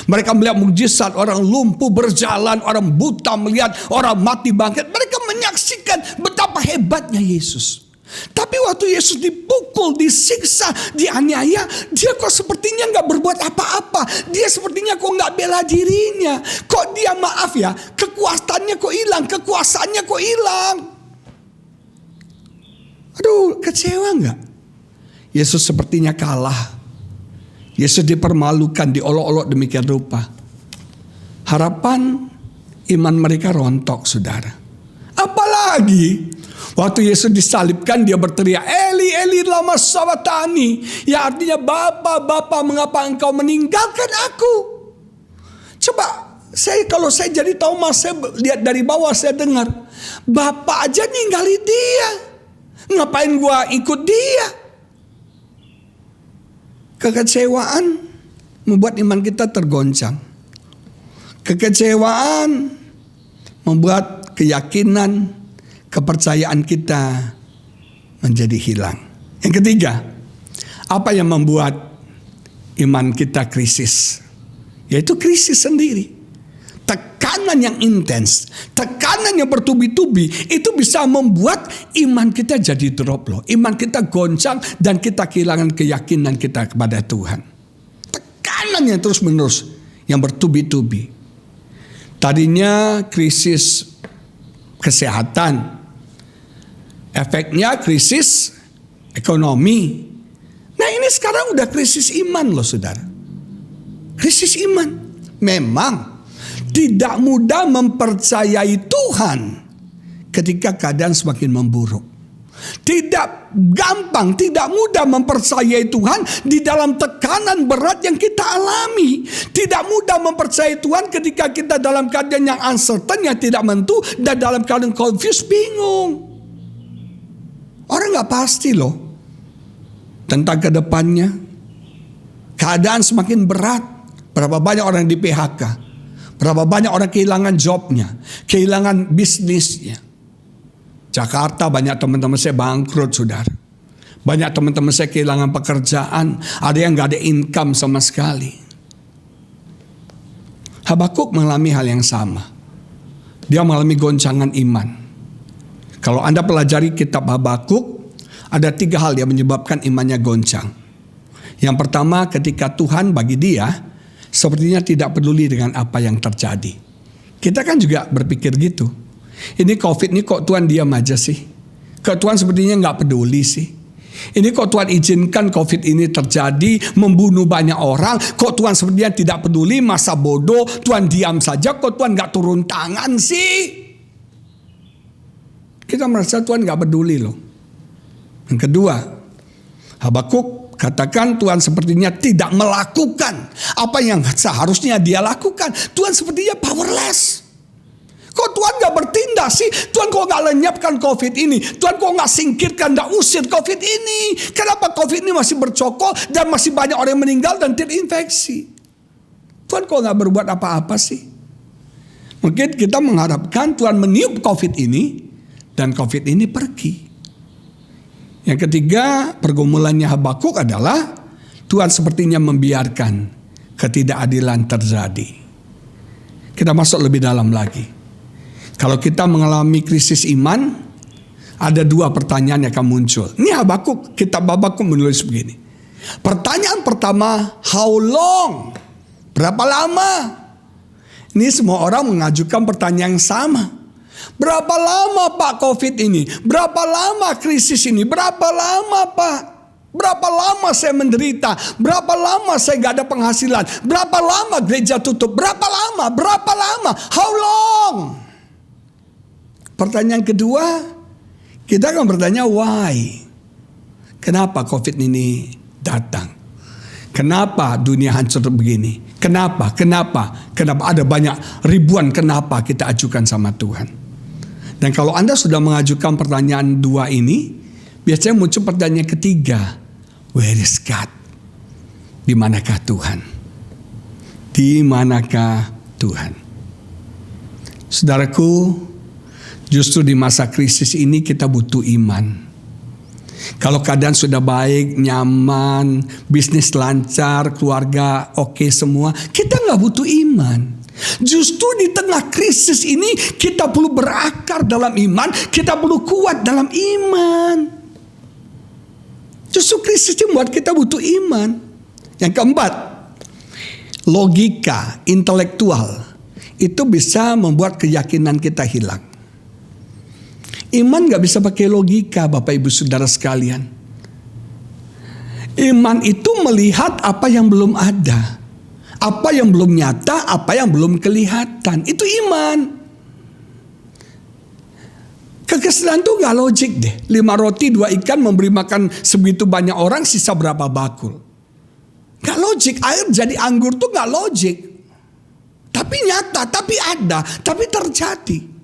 Mereka melihat mukjizat, orang lumpuh berjalan, orang buta melihat, orang mati bangkit. Mereka menyaksikan betapa hebatnya Yesus. Tapi waktu Yesus dipukul, disiksa, dianiaya, dia kok sepertinya gak berbuat apa-apa. Dia sepertinya kok gak bela dirinya. Kok dia maaf ya, kekuasaannya kok hilang, kekuasaannya kok hilang. Aduh, kecewa gak? Yesus sepertinya kalah. Yesus dipermalukan, diolok-olok demikian rupa. Harapan iman mereka rontok, saudara. Apalagi waktu Yesus disalibkan, dia berteriak, Eli, Eli, lama sabachthani. Ya artinya, Bapa, Bapa, mengapa engkau meninggalkan aku? Coba, kalau saya jadi Thomas, saya lihat dari bawah, saya dengar, Bapa aja ninggalin dia. Ngapain gua ikut dia? Kekecewaan membuat iman kita tergoncang. Kekecewaan membuat keyakinan, kepercayaan kita menjadi hilang. Yang ketiga, apa yang membuat iman kita krisis? Yaitu krisis sendiri. Tekanan yang intens, tekanan yang bertubi-tubi, itu bisa membuat iman kita jadi drop loh. Iman kita goncang dan kita kehilangan keyakinan kita kepada Tuhan. Tekanan yang terus menerus, yang bertubi-tubi. Tadinya krisis kesehatan, efeknya krisis ekonomi. Nah ini sekarang udah krisis iman loh saudara. Krisis iman. Memang tidak mudah mempercayai Tuhan ketika keadaan semakin memburuk. Tidak gampang, tidak mudah mempercayai Tuhan di dalam tekanan berat yang kita alami. Tidak mudah mempercayai Tuhan ketika kita dalam keadaan yang uncertain, yang tidak menentu, dan dalam keadaan confused, bingung. Orang gak pasti loh tentang kedepannya. Keadaan semakin berat. Berapa banyak orang di PHK, berapa banyak orang kehilangan jobnya, kehilangan bisnisnya. Jakarta banyak teman-teman saya bangkrut, saudara. Banyak teman-teman saya kehilangan pekerjaan. Ada yang gak ada income sama sekali. Habakuk mengalami hal yang sama. Dia mengalami goncangan iman. Kalau Anda pelajari kitab Habakuk, ada 3 hal yang menyebabkan imannya goncang. Yang pertama, ketika Tuhan bagi dia sepertinya tidak peduli dengan apa yang terjadi. Kita kan juga berpikir gitu. Ini COVID ini kok Tuhan diam aja sih? Kok Tuhan sepertinya gak peduli sih? Ini kok Tuhan izinkan COVID ini terjadi, membunuh banyak orang? Kok Tuhan sepertinya tidak peduli, masa bodoh, Tuhan diam saja? Kok Tuhan gak turun tangan sih? Kita merasa Tuhan gak peduli loh. Yang kedua, Habakuk katakan Tuhan sepertinya tidak melakukan apa yang seharusnya dia lakukan. Tuhan sepertinya powerless. Kok Tuhan gak bertindak sih? Tuhan kok gak lenyapkan COVID ini? Tuhan kok gak singkirkan, gak usir COVID ini? Kenapa COVID ini masih bercokol dan masih banyak orang yang meninggal dan terinfeksi? Tuhan kok gak berbuat apa-apa sih? Mungkin kita mengharapkan Tuhan meniup COVID ini dan COVID ini pergi. Yang ketiga, pergumulannya Habakuk adalah Tuhan sepertinya membiarkan ketidakadilan terjadi. Kita masuk lebih dalam lagi. Kalau kita mengalami krisis iman, ada 2 pertanyaan yang akan muncul. Ini Habakuk, kitab Habakuk menulis begini. Pertanyaan pertama, how long? Berapa lama? Ini semua orang mengajukan pertanyaan yang sama. Berapa lama Pak COVID ini? Berapa lama krisis ini? Berapa lama Pak? Berapa lama saya menderita? Berapa lama saya gak ada penghasilan? Berapa lama gereja tutup? Berapa lama? Berapa lama? How long? Pertanyaan kedua, kita akan bertanya why? Kenapa COVID ini datang? Kenapa dunia hancur begini? Kenapa? Ada banyak ribuan kenapa kita ajukan sama Tuhan. Dan kalau Anda sudah mengajukan pertanyaan 2 ini, biasanya muncul pertanyaan ketiga, where is God? Di manakah Tuhan? Di manakah Tuhan? Saudaraku, justru di masa krisis ini kita butuh iman. Kalau keadaan sudah baik, nyaman, bisnis lancar, keluarga oke semua, kita gak butuh iman. Justru di tengah krisis ini kita perlu berakar dalam iman, kita perlu kuat dalam iman. Justru krisis ini membuat kita butuh iman. Yang keempat, logika, intelektual itu bisa membuat keyakinan kita hilang. Iman gak bisa pakai logika, Bapak Ibu Saudara sekalian. Iman itu melihat apa yang belum ada, apa yang belum nyata, apa yang belum kelihatan. Itu iman. Kekesalan itu gak logik deh. 5 roti 2 ikan memberi makan sebegitu banyak orang, sisa berapa bakul. Gak logik. Air jadi anggur tuh gak logik. Tapi nyata, tapi ada, tapi terjadi.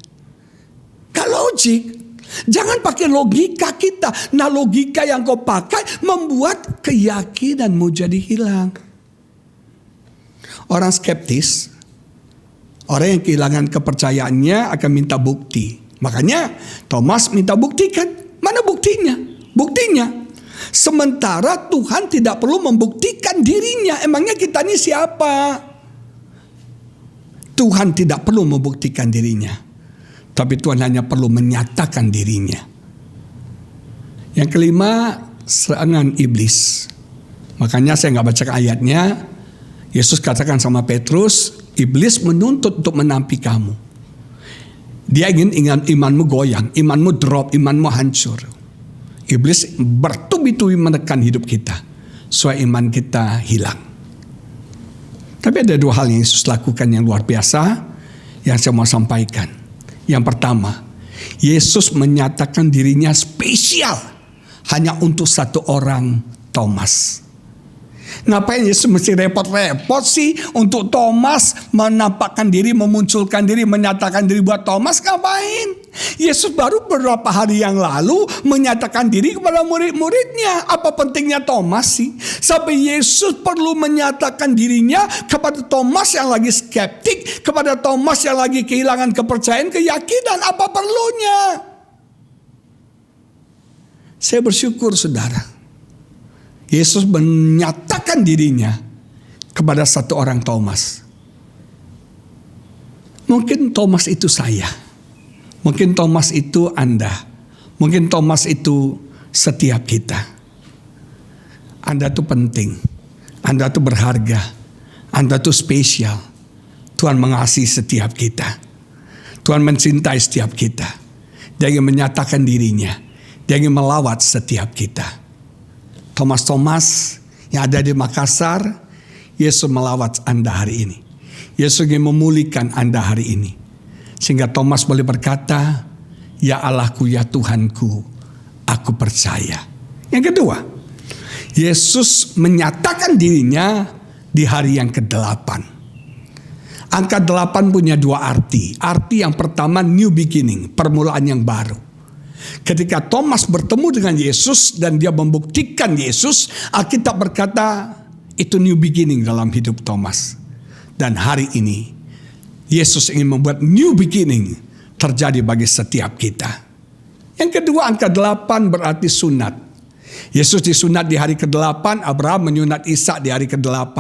Gak logik. Jangan pakai logika kita. Nah, logika yang kau pakai membuat keyakinanmu jadi hilang. Orang skeptis, orang yang kehilangan kepercayaannya akan minta bukti. Makanya Thomas minta buktikan. Mana buktinya? Buktinya. Sementara Tuhan tidak perlu membuktikan dirinya. Emangnya kita ini siapa? Tuhan tidak perlu membuktikan dirinya. Tapi Tuhan hanya perlu menyatakan dirinya. Yang kelima, serangan iblis. Makanya saya gak baca ayatnya. Yesus katakan sama Petrus, iblis menuntut untuk menampik kamu. Dia ingin imanmu goyang, imanmu drop, imanmu hancur. Iblis bertubi-tubi menekan hidup kita supaya iman kita hilang. Tapi ada 2 hal yang Yesus lakukan yang luar biasa. yang saya mau sampaikan. Yang pertama, Yesus menyatakan dirinya spesial hanya untuk satu orang, Thomas. Ngapain Yesus mesti repot-repot sih untuk Thomas menampakkan diri, memunculkan diri, menyatakan diri buat Thomas? Ngapain? Yesus baru beberapa hari yang lalu menyatakan diri kepada murid-muridnya. Apa pentingnya Thomas sih? Sampai Yesus perlu menyatakan dirinya kepada Thomas yang lagi skeptik, kepada Thomas yang lagi kehilangan kepercayaan, keyakinan. Apa perlunya? Saya bersyukur saudara, Yesus menyatakan dirinya kepada satu orang Thomas. Mungkin Thomas itu saya. Mungkin Thomas itu Anda. Mungkin Thomas itu setiap kita. Anda itu penting. Anda itu berharga. Anda itu spesial. Tuhan mengasihi setiap kita. Tuhan mencintai setiap kita. Dia ingin menyatakan dirinya. Dia ingin melawat setiap kita. Thomas yang ada di Makassar, Yesus melawat Anda hari ini. Yesus ingin memulihkan Anda hari ini. Sehingga Thomas boleh berkata, ya Allahku, ya Tuhanku, aku percaya. Yang kedua, Yesus menyatakan dirinya di hari yang ke-8. Angka 8 punya dua arti. Arti yang pertama, new beginning, permulaan yang baru. Ketika Thomas bertemu dengan Yesus dan dia membuktikan Yesus, Alkitab berkata itu new beginning dalam hidup Thomas. Dan hari ini Yesus ingin membuat new beginning terjadi bagi setiap kita. Yang kedua, angka 8 berarti sunat. Yesus disunat di hari ke-8, Abraham menyunat Ishak di hari ke-8.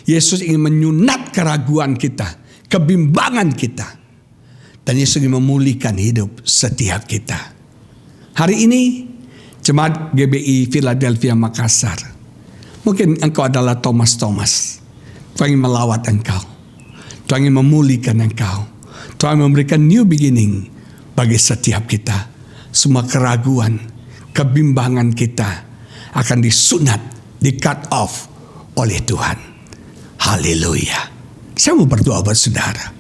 Yesus ingin menyunat keraguan kita, kebimbangan kita. Dan Yesus ingin memulihkan hidup setiap kita. Hari ini, Jemaat GBI Philadelphia Makassar, mungkin engkau adalah Thomas. Tuhan ingin melawat engkau. Tuhan ingin memulihkan engkau. Tuhan memberikan new beginning bagi setiap kita. Semua keraguan, kebimbangan kita akan disunat, di cut off oleh Tuhan. Haleluya. Saya mau berdoa buat saudara.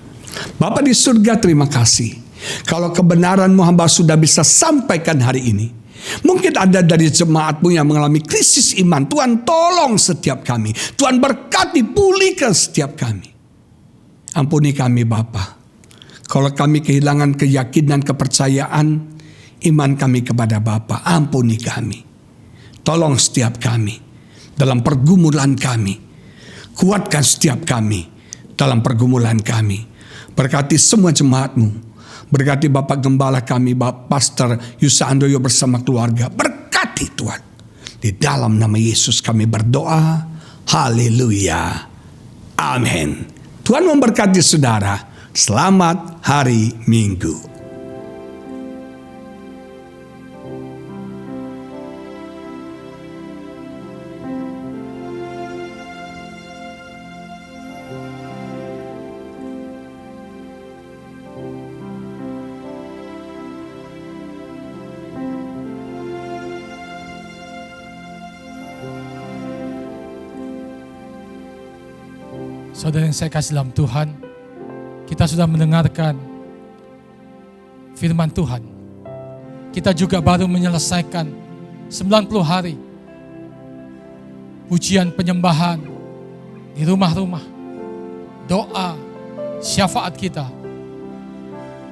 Bapa di surga, terima kasih. Kalau kebenaran-Mu hamba sudah bisa sampaikan hari ini. Mungkin ada dari jemaat-Mu yang mengalami krisis iman. Tuhan tolong setiap kami. Tuhan berkati, pulihkan setiap kami. Ampuni kami Bapa. Kalau kami kehilangan keyakinan, kepercayaan, iman kami kepada Bapa, ampuni kami. Tolong setiap kami dalam pergumulan kami. Kuatkan setiap kami dalam pergumulan kami. Berkati semua jemaat-Mu. Berkati Bapak Gembala kami, Bapak Pastor Yusa Andoyo bersama keluarga. Berkati Tuhan. Di dalam nama Yesus kami berdoa. Haleluya. Amin. Tuhan memberkati saudara. Selamat hari Minggu. Saudara yang saya kasih dalam Tuhan, kita sudah mendengarkan firman Tuhan. Kita juga baru menyelesaikan 90 hari pujian penyembahan di rumah-rumah, doa, syafaat kita.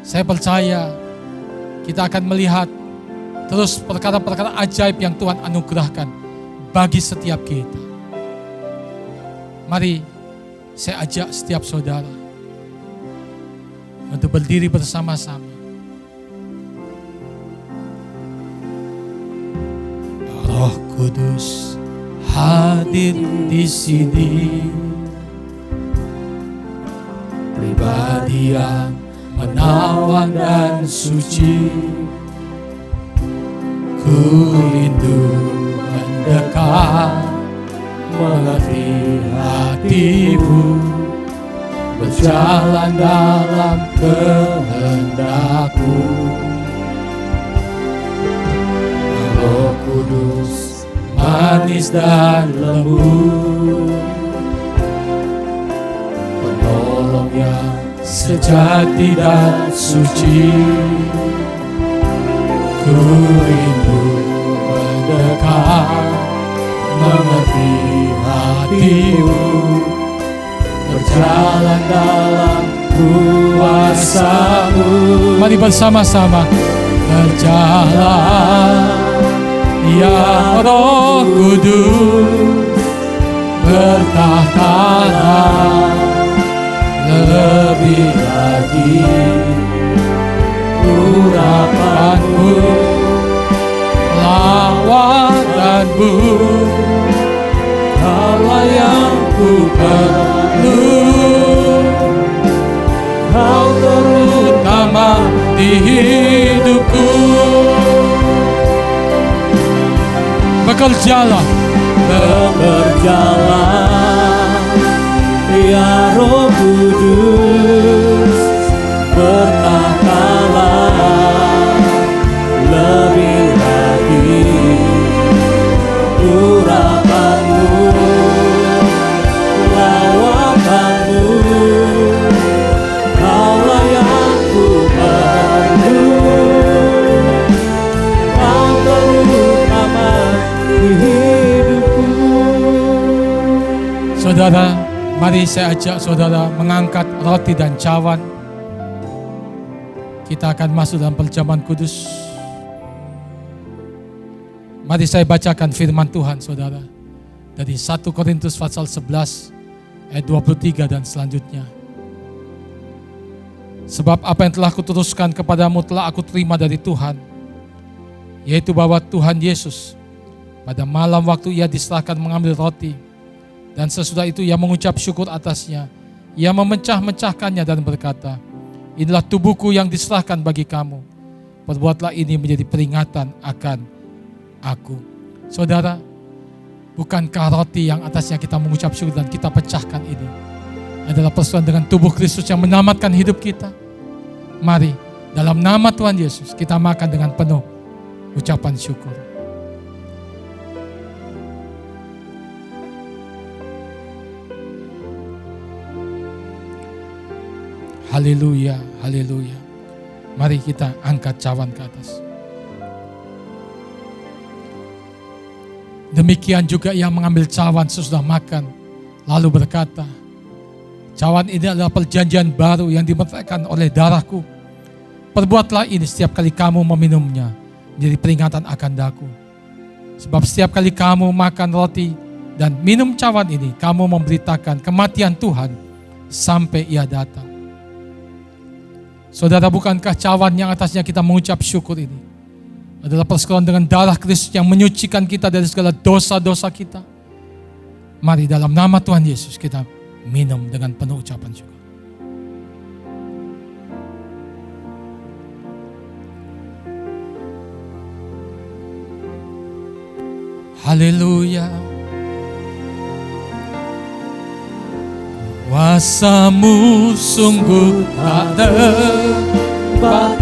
Saya percaya kita akan melihat terus perkara-perkara ajaib yang Tuhan anugerahkan bagi setiap kita. Mari saya ajak setiap saudara untuk berdiri bersama-sama. Roh Kudus hadir di sini, pribadi yang menawan dan suci. Ku rindu mendekat, mengerti hatimu, berjalan dalam kehendak-Mu. Roh Kudus manis dan lembut, penolong yang sejati dan suci. Ku rindu mendekat, mengerti hatimu, berjalan dalam kuasa-Mu. Mari bersama-sama berjalan, ya Roh Kudus, bertahtalah lebih lagi. Urapan-Mu, lawatanmu, Kaulah yang ku perlu. Kau terutama di hidupku. Bekerjalah, ya Roh Kudus, bertahtalah lebih lagi. Urapan-Mu, lawakan-Mu, Kaulah yang ku perlu. Kau terutama di hidupku. Saudara, mari saya ajak saudara mengangkat roti dan cawan. Kita akan masuk dalam perjamuan kudus. Mari saya bacakan firman Tuhan saudara. Dari 1 Korintus pasal 11 ayat 23 dan selanjutnya. Sebab apa yang telah kuteruskan kepadamu telah aku terima dari Tuhan. Yaitu bahwa Tuhan Yesus pada malam waktu ia diserahkan mengambil roti. Dan sesudah itu ia mengucap syukur atasnya. Ia memecah-mecahkannya dan berkata, inilah tubuhku yang diserahkan bagi kamu. Perbuatlah ini menjadi peringatan akan aku. Saudara, bukankah roti yang atasnya kita mengucap syukur dan kita pecahkan ini adalah persoalan dengan tubuh Kristus yang menyelamatkan hidup kita? Mari, dalam nama Tuhan Yesus, kita makan dengan penuh ucapan syukur. Haleluya, haleluya. Mari kita angkat cawan ke atas. Demikian juga ia mengambil cawan sesudah makan, lalu berkata, cawan ini adalah perjanjian baru yang dimertakan oleh darahku. Perbuatlah ini setiap kali kamu meminumnya, menjadi peringatan akan daku. Sebab setiap kali kamu makan roti dan minum cawan ini, kamu memberitakan kematian Tuhan sampai ia datang. Saudara, bukankah cawan yang atasnya kita mengucap syukur ini adalah persekutuan dengan darah Kristus yang menyucikan kita dari segala dosa-dosa kita? Mari dalam nama Tuhan Yesus kita minum dengan penuh ucapan syukur. Haleluya. Kuasa-Mu sungguh tak terbatas,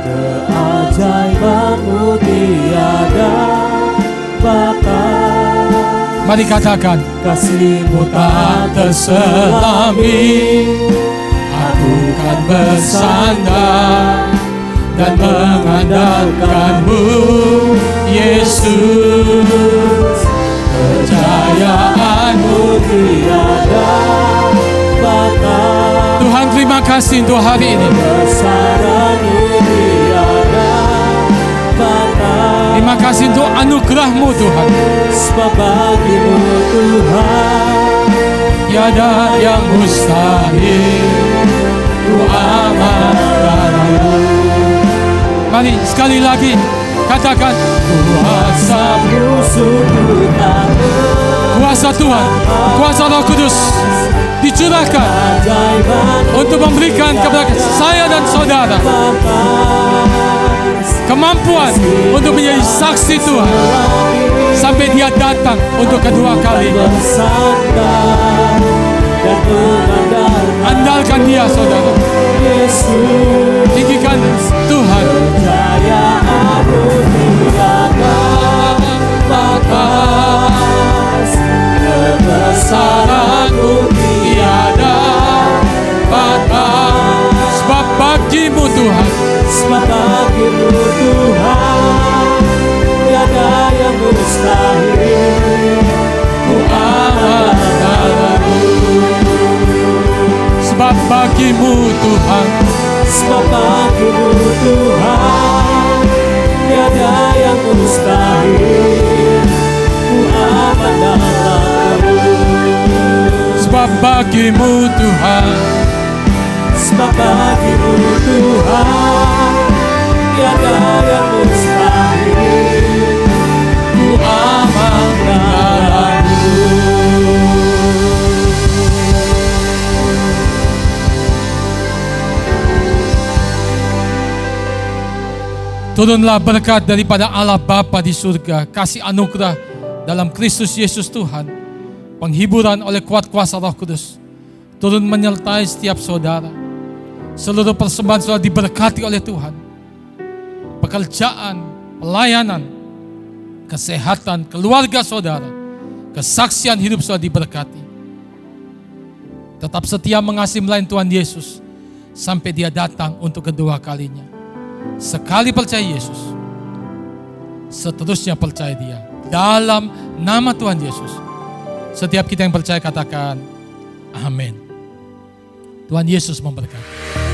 keajaiban-Mu tiada batas. Mari katakan, kasih-Mu tak terselami. Aku kan bersandar dan mengandalkan-Mu, Yesus. Kejayaan-Mu tiada batas. Tuhan, terima kasih untuk hari ini. Kebesaran-Mu tiada batas. Terima kasih untuk anugerah-Mu Tuhan. Sebab bagi-Mu Tuhan tiada yang mustahil. Ku amankan-Mu. Mari sekali lagi katakan, kuasa-Mu sungguh tak terbatas. Kuasa Tuhan, kuasa Roh Kudus dicurahkan untuk memberikan kepada saya dan saudara kemampuan untuk menjadi saksi Tuhan sampai Dia datang untuk kedua kalinya. Andalkan Dia saudara. Tinggikan Tuhan. Kebesaran-Mu tiada Tuhan, tiada yang mustahil. Ku aman dalam-Mu. Sebab bagimu Tuhan, sebab bagimu Tuhan, tiada yang mustahil. Ku aman dalam-Mu. turunlah berkat daripada Allah Bapa di surga, kasih anugerah dalam Kristus Yesus Tuhan, penghiburan oleh kuat kuasa Roh Kudus, turun menyertai setiap saudara. Seluruh persembahan sudah diberkati oleh Tuhan. Pekerjaan, pelayanan, kesehatan, keluarga saudara, kesaksian hidup sudah diberkati. Tetap setia mengasihi melayani Tuhan Yesus sampai Dia datang untuk kedua kalinya. Sekali percaya Yesus, seterusnya percaya Dia. Dalam nama Tuhan Yesus, setiap kita yang percaya katakan amin. Tuhan Yesus memberkati.